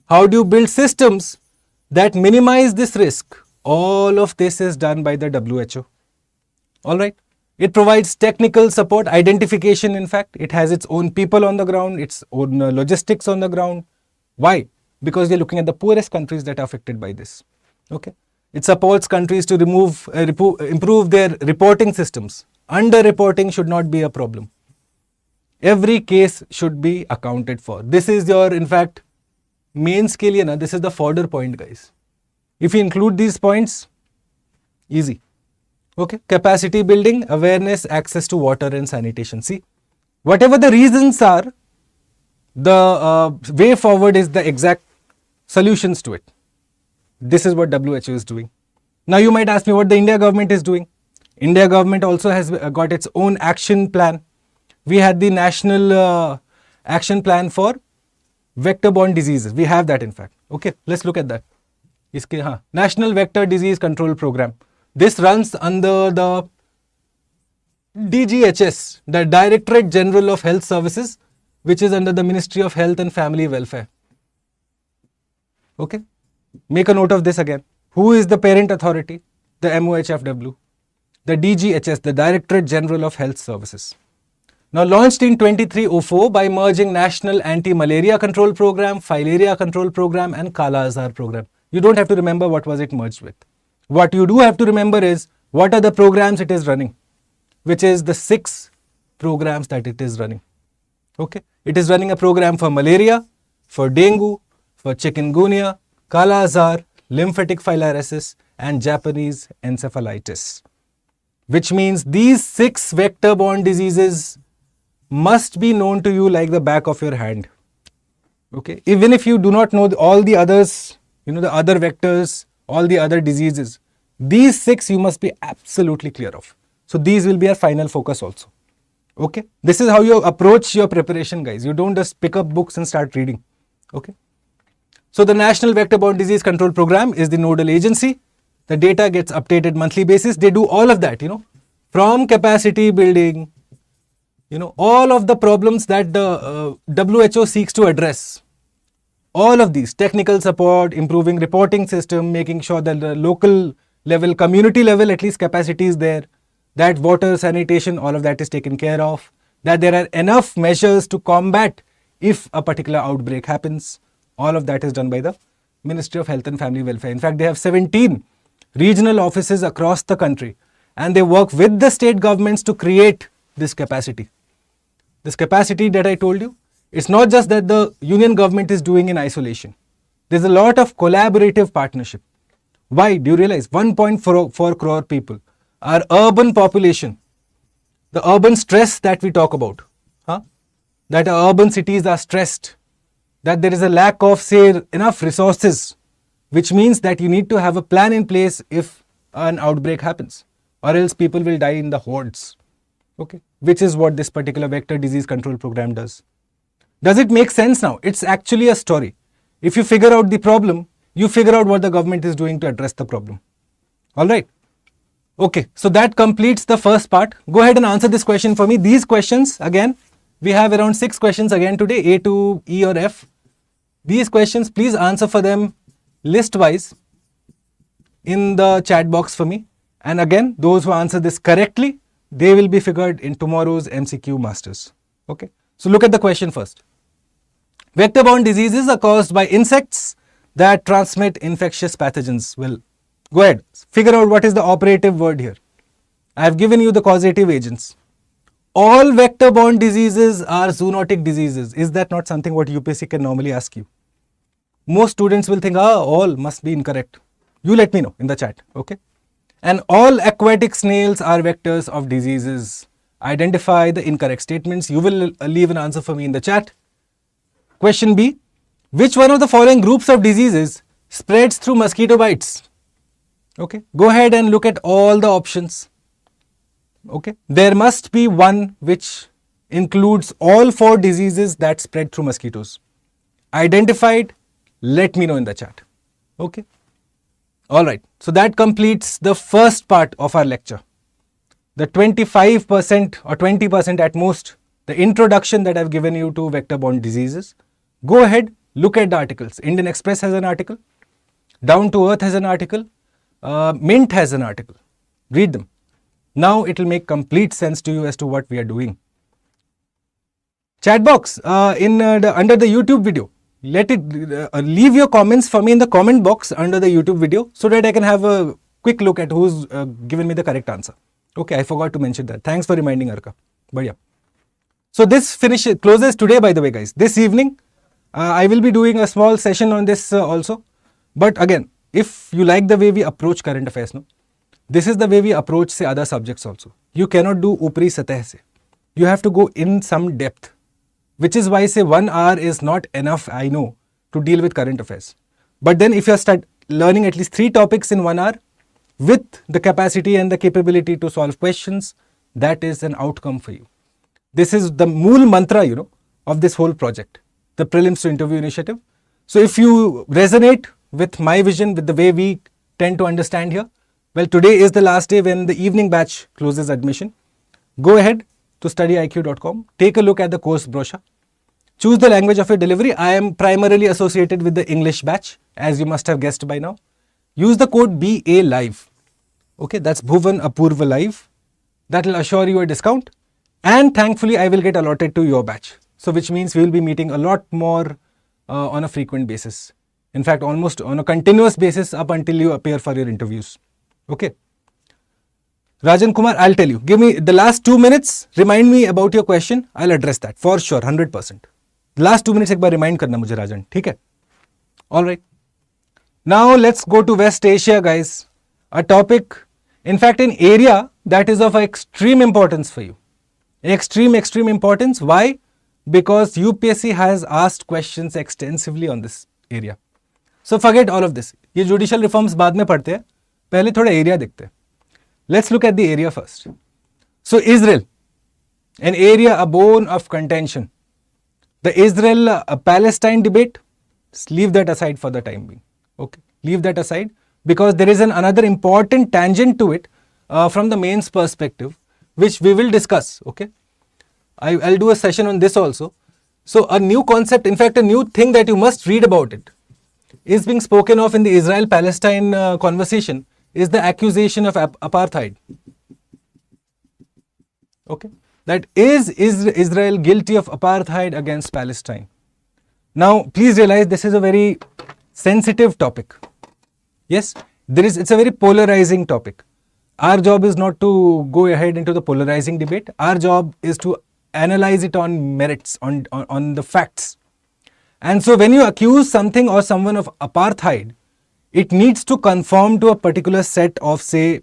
How do you build systems that minimize this risk? All of this is done by the WHO. All right. It provides technical support, identification in fact. It has its own people on the ground, its own logistics on the ground. Why? Because they're looking at the poorest countries that are affected by this. Okay. It supports countries to improve their reporting systems. Under-reporting should not be a problem. Every case should be accounted for. This is your, in fact, mains ke liye na, this is the fodder point, guys. If you include these points, easy. Okay, capacity building, awareness, access to water and sanitation. See, whatever the reasons are, the way forward is the exact solutions to it. This is what WHO is doing. Now you might ask me what the India government is doing. India government also has got its own action plan. We had the national action plan for vector-borne diseases. We have that in fact. Okay, let's look at that. National Vector Disease Control Program. This runs under the DGHS, the Directorate General of Health Services, which is under the Ministry of Health and Family Welfare. Okay, make a note of this again. Who is the parent authority? The MOHFW. The DGHS, the Directorate General of Health Services. Now launched in 2304 by merging National Anti-Malaria Control Program, Filaria Control Program and Kala Azar Program. You don't have to remember what was it merged with. What you do have to remember is what are the programs it is running, which is the 6 programs that it is running. Okay, it is running a program for malaria, for dengue, for chikungunya, Kala Azar, lymphatic filariasis and Japanese encephalitis. Which means these 6 vector-borne diseases must be known to you like the back of your hand. Okay, even if you do not know all the others, the other vectors, all the other diseases, these 6 you must be absolutely clear of. So these will be our final focus also. Okay, this is how you approach your preparation, guys. You don't just pick up books and start reading. Okay, so the National Vector-Borne Disease Control Program is the nodal agency. The data gets updated monthly basis. They do all of that, from capacity building, all of the problems that the WHO seeks to address. All of these, technical support, improving reporting system, making sure that the local level, community level, at least capacity is there, that water, sanitation, all of that is taken care of, that there are enough measures to combat if a particular outbreak happens. All of that is done by the Ministry of Health and Family Welfare. In fact, they have 17 regional offices across the country and they work with the state governments to create this capacity. This capacity that I told you, it's not just that the union government is doing in isolation. There's a lot of collaborative partnership. Why? Do you realize 1.4 crore people, our urban population, the urban stress that we talk about, that our urban cities are stressed, that there is a lack of, say, enough resources, which means that you need to have a plan in place if an outbreak happens, or else people will die in the hordes. Okay, which is what this particular vector disease control program does. Does it make sense now? It's actually a story. If you figure out the problem, you figure out what the government is doing to address the problem. All right. Okay, so that completes the first part. Go ahead and answer this question for me. These questions, again, we have around 6 questions again today, A to E or F. These questions, please answer for them list-wise in the chat box for me. And again, those who answer this correctly, they will be figured in tomorrow's MCQ Masters. Okay, so look at the question first. Vector-borne diseases are caused by insects that transmit infectious pathogens. Well, go ahead, figure out what is the operative word here. I have given you the causative agents. All vector-borne diseases are zoonotic diseases. Is that not something what UPSC can normally ask you? Most students will think, all must be incorrect. You let me know in the chat, okay? And all aquatic snails are vectors of diseases. Identify the incorrect statements. You will leave an answer for me in the chat. Question B, which one of the following groups of diseases spreads through mosquito bites? Okay, go ahead and look at all the options. Okay, there must be one which includes all 4 diseases that spread through mosquitoes. Identified, let me know in the chat. Okay, all right, so that completes the first part of our lecture. The 25% or 20% at most, the introduction that I've given you to vector-borne diseases. Go ahead, look at the articles. Indian Express has an article, Down to Earth has an article, Mint has an article. Read them. Now it will make complete sense to you as to what we are doing. Chat box under the YouTube video. Let it leave your comments for me in the comment box under the YouTube video so that I can have a quick look at who's given me the correct answer. Okay, I forgot to mention that. Thanks for reminding, Arka. But yeah. So this closes today, by the way, guys. This evening, I will be doing a small session on this also. But again, if you like the way we approach current affairs, no, this is the way we approach, say, other subjects also. You cannot do upri satah se. You have to go in some depth, which is why, say, 1 hour is not enough, I know, to deal with current affairs. But then if you are learning at least 3 topics in 1 hour, with the capacity and the capability to solve questions, that is an outcome for you. This is the mool mantra, of this whole project, the Prelims to Interview Initiative. So if you resonate with my vision, with the way we tend to understand here, well, today is the last day when the evening batch closes admission. Go ahead to studyiq.com, take a look at the course brochure, choose the language of your delivery. I am primarily associated with the English batch, as you must have guessed by now. Use the code BA Live. Okay, that's BhuvanAJha Live. That will assure you a discount. And thankfully, I will get allotted to your batch. So which means we will be meeting a lot more on a frequent basis. In fact, almost on a continuous basis up until you appear for your interviews. Okay. Rajan Kumar, I'll tell you. Give me the last 2 minutes. Remind me about your question. I'll address that for sure, 100%. The last 2 minutes, ek baar remind karna mujhe, Rajan. ठीक है? All right. Now let's go to West Asia, guys. A topic, in fact, an area that is of extreme importance for you. Extreme importance. Why? Because UPSC has asked questions extensively on this area. So forget all of this. ये judicial reforms बाद में पढ़ते हैं. पहले थोड़ा area देखते हैं. Let's look at the area first. So Israel, an area, a bone of contention. The Israel-Palestine debate, leave that aside for the time being. Okay, leave that aside because there is another important tangent to it from the mains perspective, which we will discuss. Okay, I'll do a session on this also. So a new concept, in fact, a new thing that you must read about it is being spoken of in the Israel-Palestine conversation is the accusation of apartheid. Okay, that is Israel guilty of apartheid against Palestine? Now, please realize this is a very sensitive topic. Yes, it's a very polarizing topic. Our job is not to go ahead into the polarizing debate. Our job is to analyze it on merits, on the facts. And so when you accuse something or someone of apartheid, it needs to conform to a particular set of, say,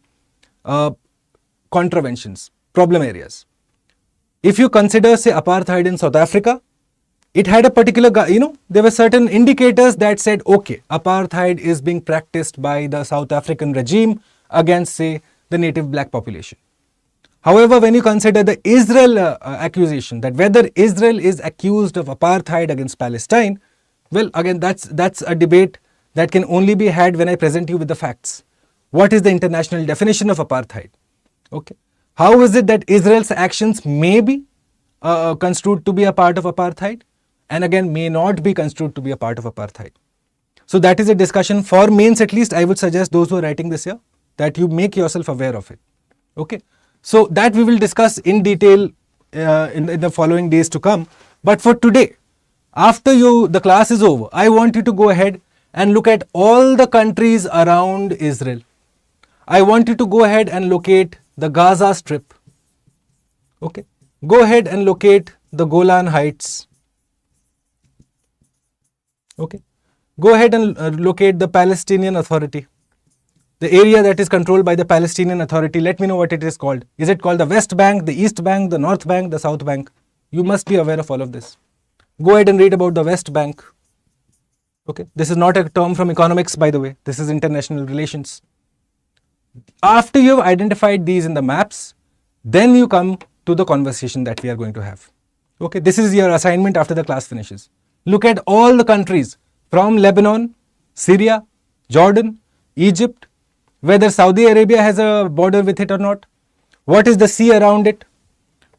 contraventions, problem areas. If you consider, say, apartheid in South Africa, it had a particular, there were certain indicators that said, okay, apartheid is being practiced by the South African regime against, say, the native black population. However, when you consider the Israel accusation, that whether Israel is accused of apartheid against Palestine, Well, again, that's a debate that can only be had when I present you with the facts. What is the international definition of apartheid? Okay. How is it that Israel's actions may be construed to be a part of apartheid, and again may not be construed to be a part of apartheid? So that is a discussion for mains. At least I would suggest those who are writing this here that you make yourself aware of it. Okay. So that we will discuss in detail in the following days to come. But for today, after the class is over, I want you to go ahead and look at all the countries around Israel. I want you to go ahead and locate the Gaza Strip. Okay. Go ahead and locate the Golan Heights. Okay. Go ahead and locate the Palestinian Authority. The area that is controlled by the Palestinian Authority. Let me know what it is called. Is it called the West Bank, the East Bank, the North Bank, the South Bank? You must be aware of all of this. Go ahead and read about the West Bank. Okay. This is not a term from economics, by the way. This is international relations. After you have identified these in the maps, then you come to the conversation that we are going to have. Okay. This is your assignment after the class finishes. Look at all the countries from Lebanon, Syria, Jordan, Egypt, whether Saudi Arabia has a border with it or not. What is the sea around it?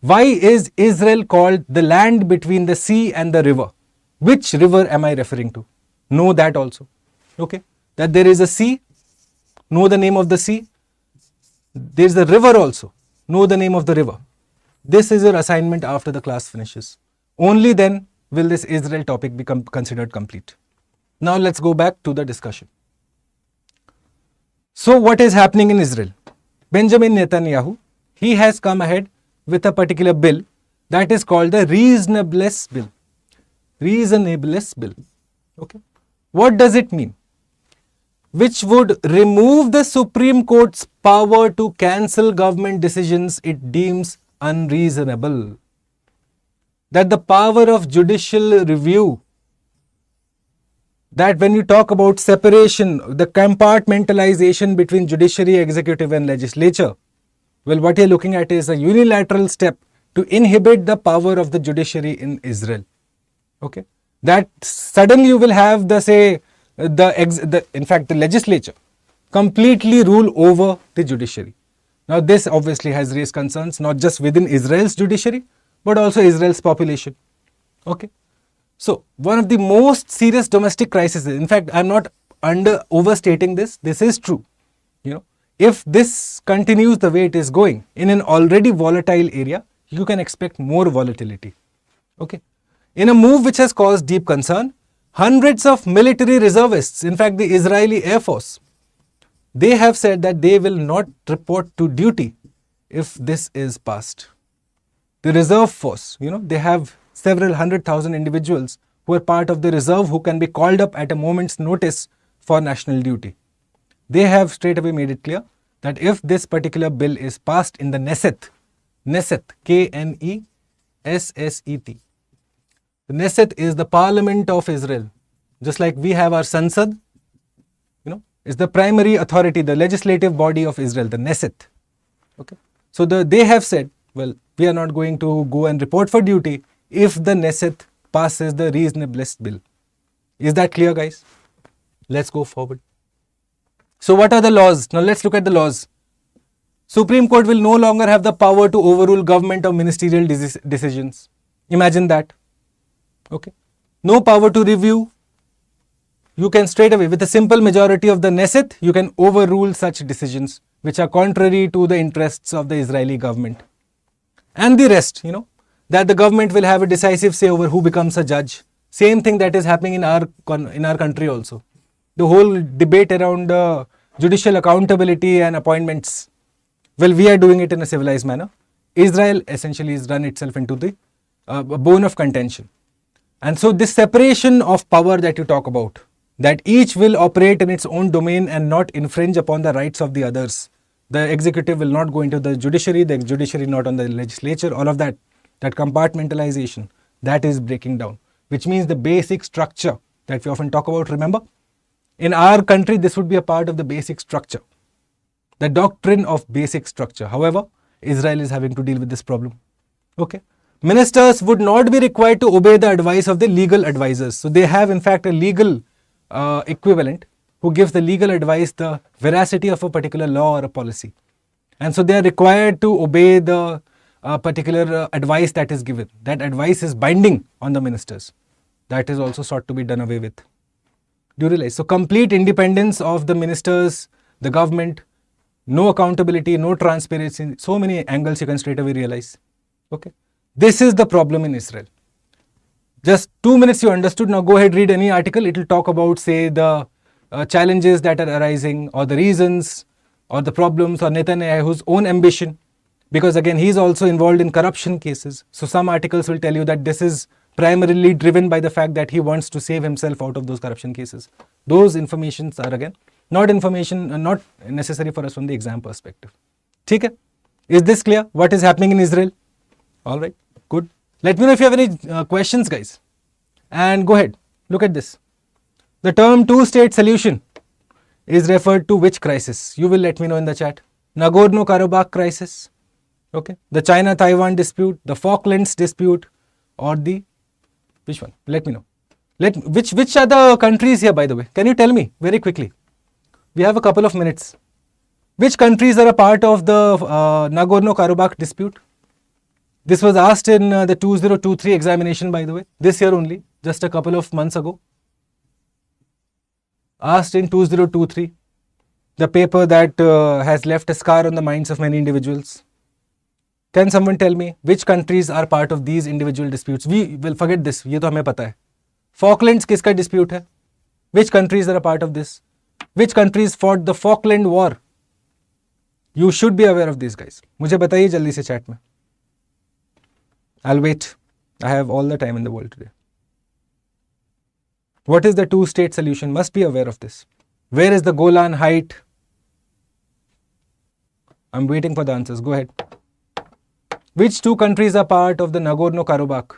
Why is Israel called the land between the sea and the river? Which river am I referring to? Know that also. Okay. That there is a sea. Know the name of the sea. There is a river also. Know the name of the river. This is your assignment after the class finishes. Only then will this Israel topic become considered complete. Now let's go back to the discussion. So what is happening in Israel? Benjamin Netanyahu, he has come ahead with a particular bill that is called the Reasonableness Bill. Reasonableness Bill. Okay. What does it mean? Which would remove the Supreme Court's power to cancel government decisions it deems unreasonable. That the power of judicial review, that when you talk about separation, the compartmentalization between judiciary, executive and legislature, well, what you're looking at is a unilateral step to inhibit the power of the judiciary in Israel. Okay. That suddenly you will have in fact the legislature completely rule over the judiciary. Now this obviously has raised concerns not just within Israel's judiciary but also Israel's population. Okay. So one of the most serious domestic crises, in fact I am not overstating this, this is true. You know, if this continues the way it is going in an already volatile area, you can expect more volatility. Okay. In a move which has caused deep concern, hundreds of military reservists, in fact the Israeli Air Force, they have said that they will not report to duty if this is passed. The reserve force, you know, they have several 100,000 individuals who are part of the reserve who can be called up at a moment's notice for national duty. They have straight away made it clear that if this particular bill is passed in the Knesset, Knesset, the Knesset is the parliament of Israel. Just like we have our Sansad, you know, is the primary authority, the legislative body of Israel, the Knesset. Okay. So they have said, well, we are not going to go and report for duty if the Knesset passes the Reasonableness Bill. Is that clear, guys? Let's go forward. So what are the laws? Now let's look at the laws. Supreme Court will no longer have the power to overrule government or ministerial decisions. Imagine that. Okay. No power to review. You can straight away, with a simple majority of the Knesset, you can overrule such decisions which are contrary to the interests of the Israeli government. And the rest, you know, that the government will have a decisive say over who becomes a judge. Same thing that is happening in our country also. The whole debate around judicial accountability and appointments. Well, we are doing it in a civilized manner. Israel essentially has run itself into the bone of contention. And so this separation of power that you talk about, that each will operate in its own domain and not infringe upon the rights of the others. The executive will not go into the judiciary not on the legislature, all of that compartmentalization, that is breaking down, which means the basic structure that we often talk about, remember? In our country, this would be a part of the basic structure, the doctrine of basic structure. However, Israel is having to deal with this problem. Okay. Ministers would not be required to obey the advice of the legal advisors. So they have in fact a legal equivalent who gives the legal advice, the veracity of a particular law or a policy. And so they are required to obey the particular advice that is given. That advice is binding on the ministers. That is also sought to be done away with. Do you realize? So complete independence of the ministers, the government, no accountability, no transparency, so many angles you can straight away realize. Okay. This is the problem in Israel. Just 2 minutes you understood. Now go ahead, read any article. It will talk about, say, the challenges that are arising, or the reasons, or the problems, or Netanyahu's own ambition. Because again, he is also involved in corruption cases. So some articles will tell you that this is primarily driven by the fact that he wants to save himself out of those corruption cases. Those informations are again not information, not necessary for us from the exam perspective. Okay? Is this clear? What is happening in Israel? All right, good. Let me know if you have any questions, guys. And go ahead, look at this. The term two-state solution is referred to which crisis? You will let me know in the chat. Nagorno-Karabakh crisis, okay, the China-Taiwan dispute, the Falklands dispute, or the, which one? Let me know. Which are the countries here, by the way? Can you tell me very quickly? We have a couple of minutes. Which countries are a part of the Nagorno-Karabakh dispute? This was asked in the 2023 examination, by the way, this year only, just a couple of months ago. Asked in 2023, the paper that has left a scar on the minds of many individuals. Can someone tell me which countries are part of these individual disputes? We will forget this, ये तो हमें पता है. Falklands किसका dispute है? Which countries are a part of this? Which countries fought the Falkland War? You should be aware of these, guys. मुझे बताइए जल्दी से chat में. I'll wait. I have all the time in the world today. What is the two-state solution? Must be aware of this. Where is the Golan Height? I'm waiting for the answers. Go ahead. Which two countries are part of the Nagorno-Karabakh?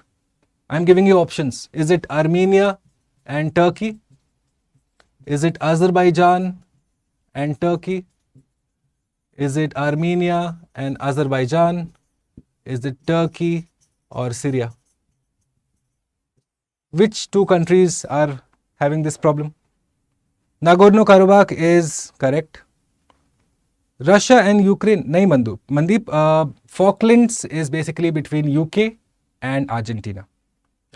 I'm giving you options. Is it Armenia and Turkey? Is it Azerbaijan and Turkey? Is it Armenia and Azerbaijan? Is it Turkey or Syria? Which two countries are having this problem? Nagorno-Karabakh is correct. Russia and Ukraine, nahi Mandeep, Falklands is basically between UK and Argentina.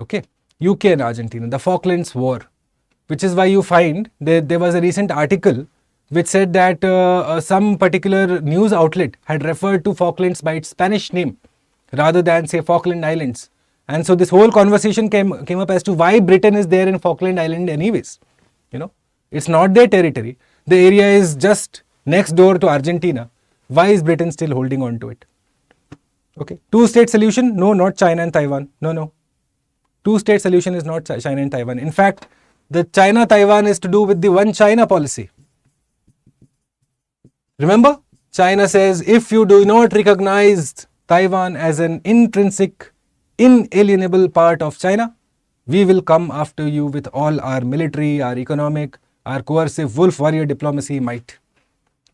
Okay, UK and Argentina, the Falklands War, which is why you find there was a recent article which said that some particular news outlet had referred to Falklands by its Spanish name rather than say Falkland Islands. And so this whole conversation came up as to why Britain is there in Falkland Island anyways. You know, it's not their territory. The area is just next door to Argentina. Why is Britain still holding on to it? Okay, two-state solution? No, not China and Taiwan. No. Two-state solution is not China and Taiwan. In fact, the China-Taiwan is to do with the one China policy. Remember, China says if you do not recognize Taiwan as an intrinsic, inalienable part of China, we will come after you with all our military, our economic, our coercive wolf warrior diplomacy might.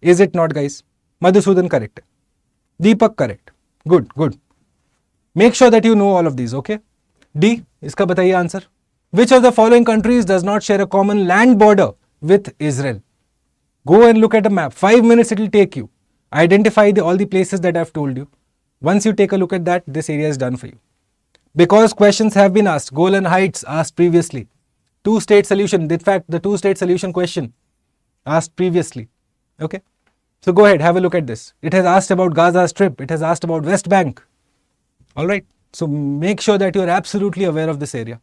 Is it not, guys? Madhusudan correct. Deepak correct. Good. Make sure that you know all of these, okay? D, iska bataiye answer. Which of the following countries does not share a common land border with Israel? Go and look at a map. 5 minutes it will take you. Identify all the places that I have told you. Once you take a look at that, this area is done for you. Because questions have been asked. Golan Heights asked previously. Two-state solution. In fact, the two-state solution question asked previously. Okay. So go ahead, have a look at this. It has asked about Gaza Strip. It has asked about West Bank. Alright. So make sure that you are absolutely aware of this area.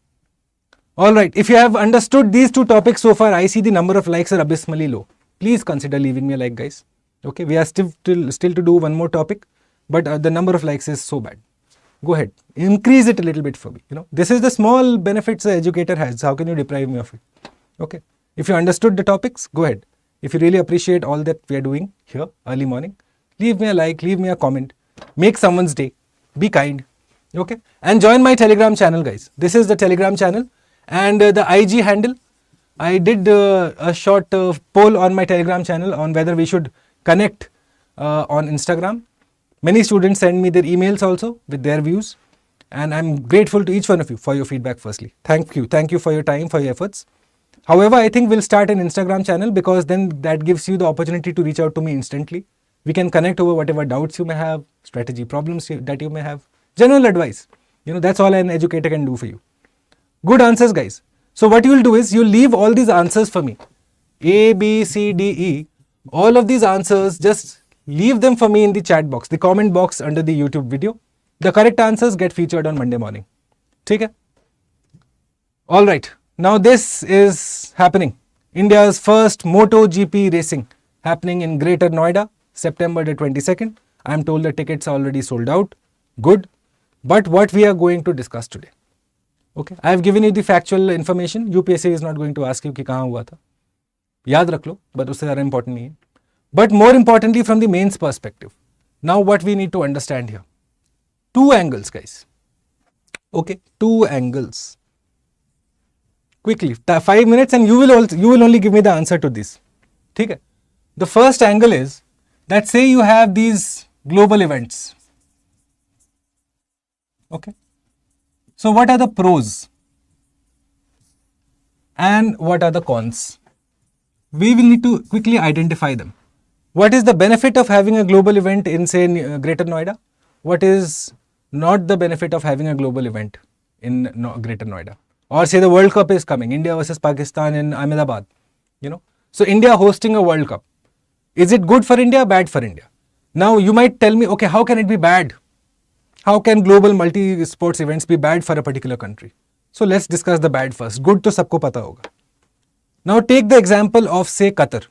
Alright. If you have understood these two topics so far, I see the number of likes are abysmally low. Please consider leaving me a like, guys. Okay. We are still to do one more topic, but the number of likes is so bad. Go ahead, increase it a little bit for me. You know, this is the small benefits the educator has. How can you deprive me of it? Okay. If you understood the topics, go ahead. If you really appreciate all that we are doing here early morning, leave me a like, leave me a comment, make someone's day, be kind. Okay. And join my Telegram channel, guys. This is the Telegram channel and the IG handle. I did a short poll on my Telegram channel on whether we should connect on Instagram. Many students send me their emails also with their views. And I'm grateful to each one of you for your feedback firstly. Thank you for your time, for your efforts. However, I think we'll start an Instagram channel, because then that gives you the opportunity to reach out to me instantly. We can connect over whatever doubts you may have, strategy problems that you may have, general advice. That's all an educator can do for you. Good answers, guys. So what you will do is you'll leave all these answers for me. A, B, C, D, E. All of these answers, just leave them for me in the chat box, the comment box under the YouTube video. The correct answers get featured on Monday morning. Okay? All right. Now this is happening. India's first MotoGP racing happening in Greater Noida, September the 22nd. I am told the tickets are already sold out. Good. But what we are going to discuss today. Okay. I have given you the factual information. UPSC is not going to ask you कि कहाँ हुआ था. याद रख लो, but उससे ज़्यादा important नहीं है. But more importantly, from the mains perspective. Now what we need to understand here. Two angles, guys. Okay. Two angles. Quickly, 5 minutes, and you will only give me the answer to this. Okay? The first angle is that, say you have these global events. Okay. So what are the pros and what are the cons? We will need to quickly identify them. What is the benefit of having a global event in, say, Greater Noida? What is not the benefit of having a global event in Greater Noida? Or say the World Cup is coming, India versus Pakistan in Ahmedabad, So India hosting a World Cup. Is it good for India, bad for India? Now you might tell me, okay, how can it be bad? How can global multi-sports events be bad for a particular country? So let's discuss the bad first. Good to sabko pata hoga. Now take the example of, say, Qatar.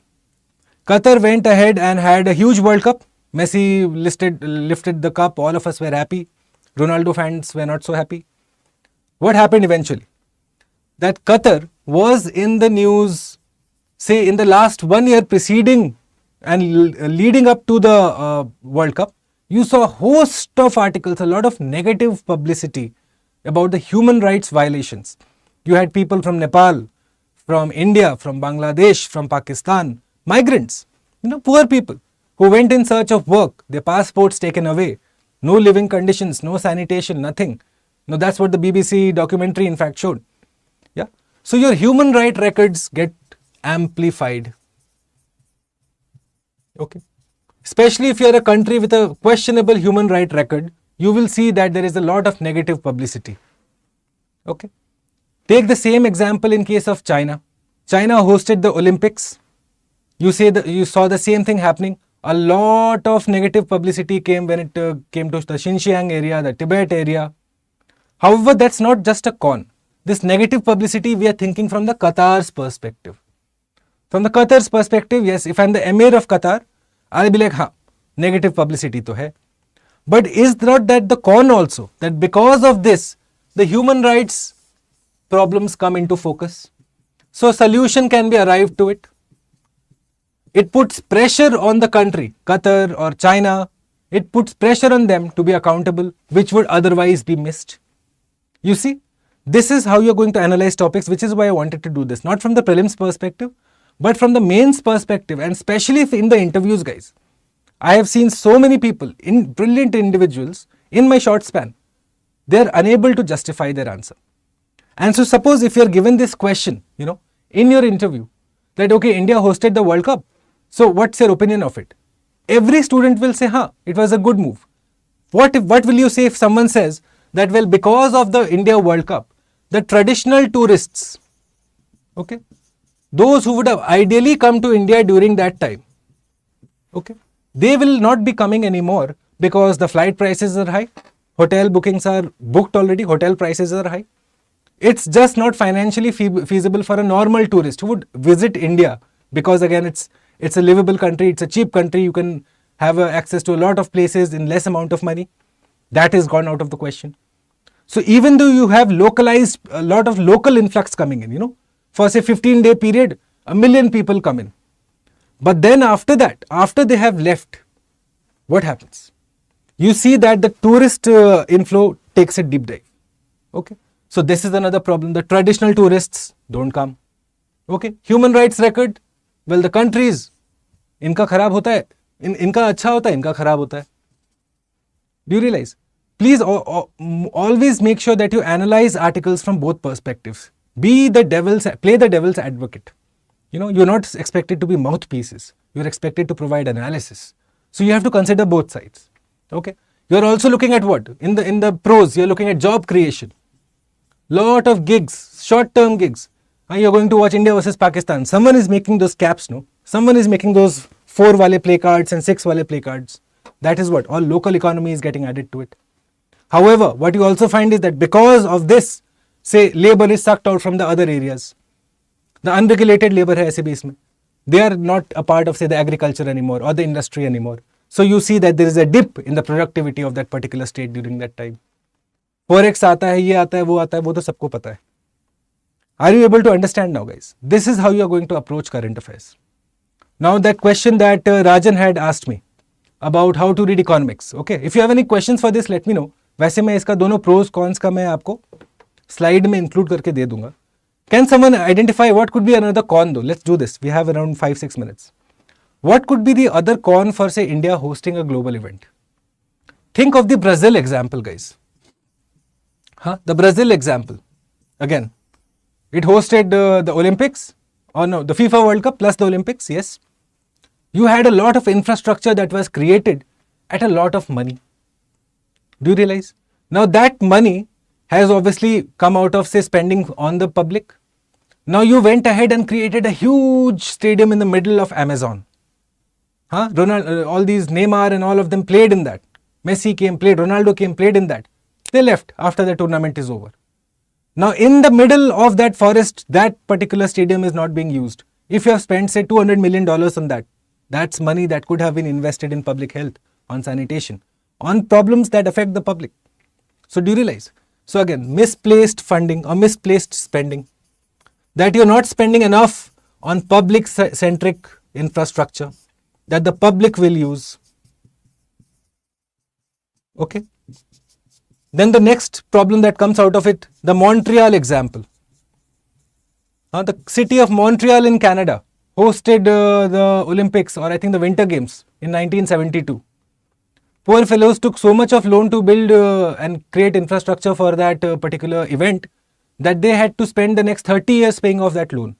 Qatar went ahead and had a huge World Cup. Messi lifted the cup. All of us were happy. Ronaldo fans were not so happy. What happened eventually? That Qatar was in the news, say, in the last 1 year preceding and leading up to the World Cup. You saw a host of articles, a lot of negative publicity about the human rights violations. You had people from Nepal, from India, from Bangladesh, from Pakistan, migrants, poor people who went in search of work, their passports taken away, no living conditions, no sanitation, nothing. Now that's what the BBC documentary in fact showed. Yeah. So your human right records get amplified. Okay. Especially if you are a country with a questionable human right record, you will see that there is a lot of negative publicity. Okay. Take the same example in case of China. China hosted the Olympics. You saw the same thing happening. A lot of negative publicity came when it came to the Xinjiang area, the Tibet area. However, that's not just a con. This negative publicity, we are thinking from the Qatar's perspective. From the Qatar's perspective, yes, if I'm the Emir of Qatar, I'll be like, negative publicity to hai. But is not that the con also? That because of this, the human rights problems come into focus. So solution can be arrived to it. It puts pressure on the country, Qatar or China. It puts pressure on them to be accountable, which would otherwise be missed. You see, this is how you're going to analyze topics, which is why I wanted to do this. Not from the prelims perspective, but from the mains perspective, and especially if in the interviews, guys. I have seen so many people, brilliant individuals, in my short span. They're unable to justify their answer. And so suppose if you're given this question, in your interview, that, okay, India hosted the World Cup. So what's your opinion of it? Every student will say, it was a good move. What will you say if someone says that, well, because of the India World Cup, the traditional tourists, okay, those who would have ideally come to India during that time, okay, they will not be coming anymore because the flight prices are high, hotel bookings are booked already, hotel prices are high. It's just not financially feasible for a normal tourist who would visit India, because again, it's a livable country, it's a cheap country, you can have access to a lot of places in less amount of money. That is gone out of the question. So even though you have localized a lot of local influx coming in, for say 15-day period, 1 million people come in. But then after that, after they have left, what happens? You see that the tourist inflow takes a deep dive. Okay. So this is another problem. The traditional tourists don't come. Okay. Human rights record. Well, the countries, इनका खराब होता है, इनका अच्छा होता है, इनका खराब होता है. Do you realize? Please always make sure that you analyze articles from both perspectives. Play the devil's advocate. You're not expected to be mouthpieces. You're expected to provide analysis. So you have to consider both sides. Okay. You're also looking at what? In the pros, you're looking at job creation. Lot of gigs, short-term gigs. You're going to watch India versus Pakistan. Someone is making those caps, no? Someone is making those 4 wale play cards and 6 wale play cards. That is what? All local economy is getting added to it. However, what you also find is that because of this, say, labor is sucked out from the other areas. The unregulated labor hai aise bhi isme. They are not a part of, say, the agriculture anymore or the industry anymore. So you see that there is a dip in the productivity of that particular state during that time. Forex आता है, ये आता है, वो तो सबको पता है. Are you able to understand now, guys? This is how you are going to approach current affairs. Now that question that Rajan had asked me about how to read economics. Okay, if you have any questions for this, let me know. वैसे मैं इसका दोनों pros cons का मैं आपको slide में include करके दे दूंगा. Can someone identify what could be another con though? Let's do this. We have around 5-6 minutes. What could be the other con for, say, India hosting a global event? Think of the Brazil example, guys. The Brazil example. Again, it hosted the Olympics, or no, the FIFA World Cup plus the Olympics, yes. You had a lot of infrastructure that was created at a lot of money. Do you realize? Now that money has obviously come out of, say, spending on the public. Now you went ahead and created a huge stadium in the middle of Amazon. All these Neymar and all of them played in that. Messi came, played, Ronaldo came, played in that. They left after the tournament is over. Now in the middle of that forest, that particular stadium is not being used. If you have spent, say, $200 million on that, that's money that could have been invested in public health, on sanitation, on problems that affect the public. So do you realize? So again, misplaced funding or misplaced spending. That you're not spending enough on public-centric infrastructure that the public will use. Okay. Then the next problem that comes out of it, the Montreal example. The city of Montreal in Canada hosted the Olympics, or I think the Winter Games in 1972. Poor fellows took so much of loan to build and create infrastructure for that particular event that they had to spend the next 30 years paying off that loan.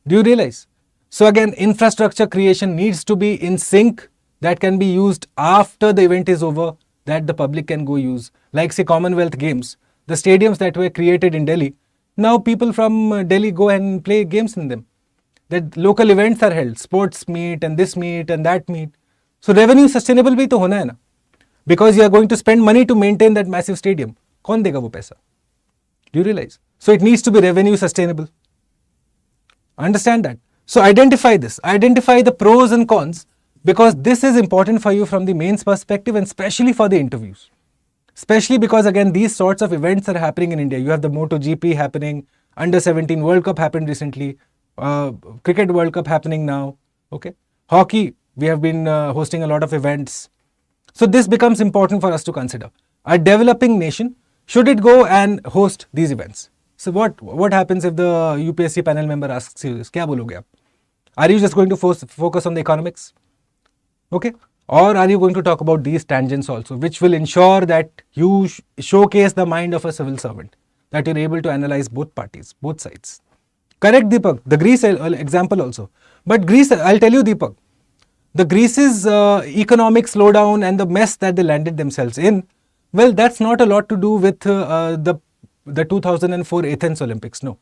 Do you realize? So again, infrastructure creation needs to be in sync, that can be used after the event is over, that the public can go use. Like, say, Commonwealth Games, the stadiums that were created in Delhi, now people from Delhi go and play games in them. That local events are held, sports meet and this meet and that meet. So revenue sustainable bhi to hona hai na. Because you are going to spend money to maintain that massive stadium. Kaun dega wo paisa? Do you realize? So it needs to be revenue sustainable. Understand that. So identify this. Identify the pros and cons, because this is important for you from the mains perspective and especially for the interviews. Especially because again, these sorts of events are happening in India. You have the MotoGP happening, Under 17 World Cup happened recently, Cricket World Cup happening now. Okay, hockey, we have been hosting a lot of events. So this becomes important for us to consider. A developing nation, should it go and host these events? So what happens if the UPSC panel member asks you this? Kya bologe aap? Are you just going to focus on the economics? Okay. Or are you going to talk about these tangents also, which will ensure that you showcase the mind of a civil servant, that you're able to analyze both parties, both sides. Correct, Deepak. The Greece example also. But Greece, I'll tell you, Deepak, the Greece's economic slowdown and the mess that they landed themselves in, well, that's not a lot to do with the 2004 Athens Olympics. No.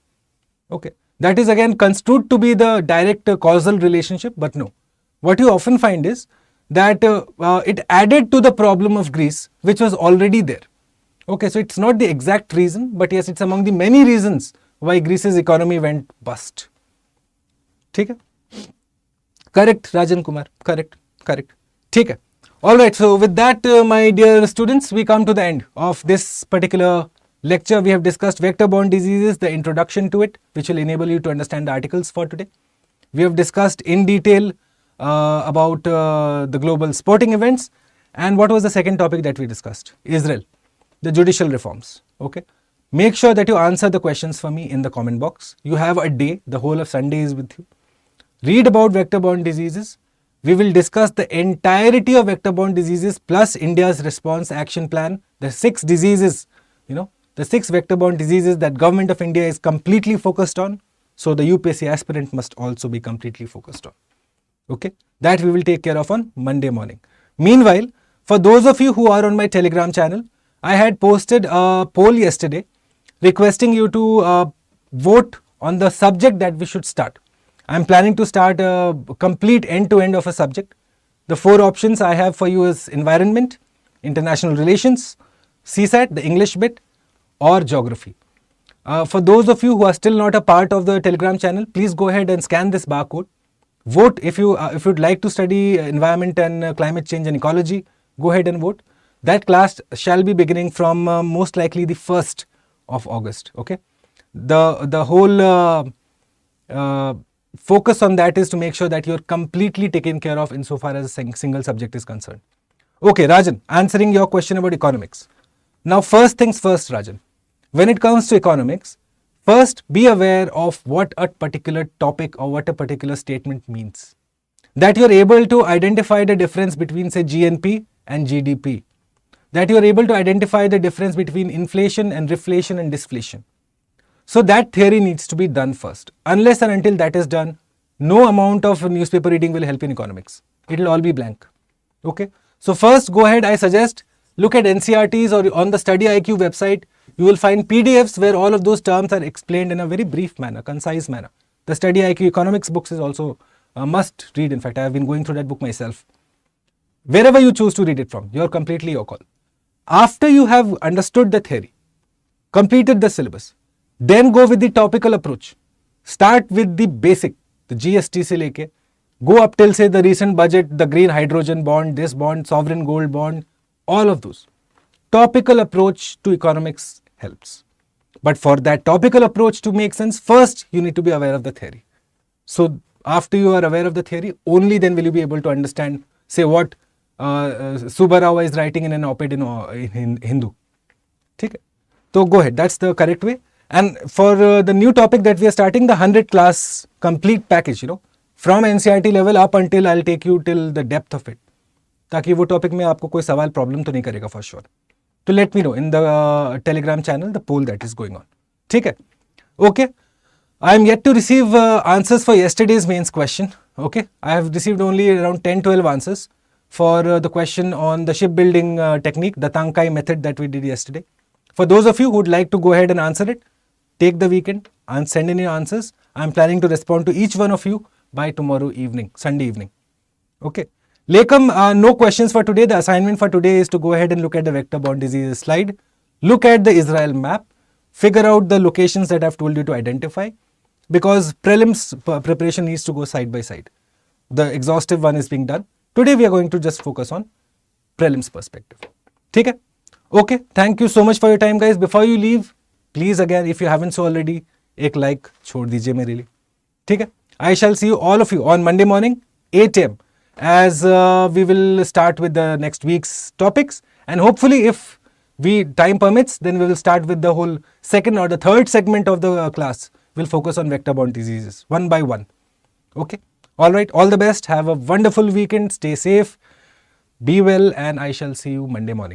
Okay. That is again construed to be the direct causal relationship, but no. What you often find is that it added to the problem of Greece, which was already there. Okay, so it's not the exact reason, but yes, it's among the many reasons why Greece's economy went bust. ठीक है? Correct, Rajan Kumar. Correct. ठीक है. All right, so with that, my dear students, we come to the end of this particular lecture. We have discussed vector-borne diseases, the introduction to it, which will enable you to understand the articles for today. We have discussed in detail about the global sporting events. And what was the second topic that we discussed? Israel, the judicial reforms. Okay. Make sure that you answer the questions for me in the comment box. You have a day, the whole of Sunday is with you. Read about vector-borne diseases. we will discuss the entirety of vector-borne diseases plus India's response action plan, the 6 diseases, the 6 vector-borne diseases that Government of India is completely focused on. So the UPSC aspirant must also be completely focused on. Okay, that we will take care of on Monday morning. Meanwhile, for those of you who are on my Telegram channel, I had posted a poll yesterday requesting you to vote on the subject that we should start. I am planning to start a complete end-to-end of a subject. The 4 options I have for you is environment, international relations, CSAT, the English bit, or geography. For those of you who are still not a part of the Telegram channel, please go ahead and scan this barcode. Vote if you'd like to study environment and climate change and ecology. Go ahead and vote. That class shall be beginning from most likely the 1st of August. Okay, the whole focus on that is to make sure that you're completely taken care of insofar as a single subject is concerned. Okay, Rajan, answering your question about economics. Now, first things first, Rajan. When it comes to economics, first be aware of what a particular topic or what a particular statement means. That you're able to identify the difference between, say, GNP and GDP. That you're able to identify the difference between inflation and reflation and disinflation. So that theory needs to be done first. Unless and until that is done, no amount of newspaper reading will help in economics. It will all be blank. Okay. So first go ahead, I suggest, look at NCERTs or on the StudyIQ website. You will find PDFs where all of those terms are explained in a very brief manner, concise manner. The StudyIQ economics books is also a must read. In fact, I have been going through that book myself. Wherever you choose to read it from, you're completely your call. After you have understood the theory, completed the syllabus, then go with the topical approach. Start with the basic, the GST se leke, go up till, say, the recent budget, the green hydrogen bond, this bond, sovereign gold bond, all of those. Topical approach to economics helps. But for that topical approach to make sense, first you need to be aware of the theory. So after you are aware of the theory, only then will you be able to understand, say, what Subbarao is writing in an op-ed in Hindu. Okay? So go ahead, that's the correct way. And for the new topic that we are starting, the 100 class complete package, from NCERT level up until I'll take you till the depth of it. ताकि वो topic में आपको कोई सवाल problem तो नहीं करेगा for sure. तो let me know in the Telegram channel the poll that is going on. ठीक है. Okay. I am yet to receive answers for yesterday's mains question. Okay, I have received only around 10-12 answers for the question on the shipbuilding technique, the Tankai method that we did yesterday. For those of you who would like to go ahead and answer it, take the weekend and send in your answers. I am planning to respond to each one of you by tomorrow evening, Sunday evening. Okay. Lekam, no questions for today. The assignment for today is to go ahead and look at the vector-borne diseases slide, look at the Israel map, figure out the locations that I have told you to identify, because prelims preparation needs to go side by side. The exhaustive one is being done. Today we are going to just focus on prelims perspective. Okay? Okay, thank you so much for your time, guys. Before you leave, please again, if you haven't so already, एक like छोड़ दीजिए मेरे लिए. ठीक है? I shall see you all of you on Monday morning 8 AM as we will start with the next week's topics, and hopefully if time permits, then we will start with the whole second or the third segment of the class. We'll focus on vector-borne diseases one by one. Okay? All right. All the best. Have a wonderful weekend. Stay safe. Be well, and I shall see you Monday morning.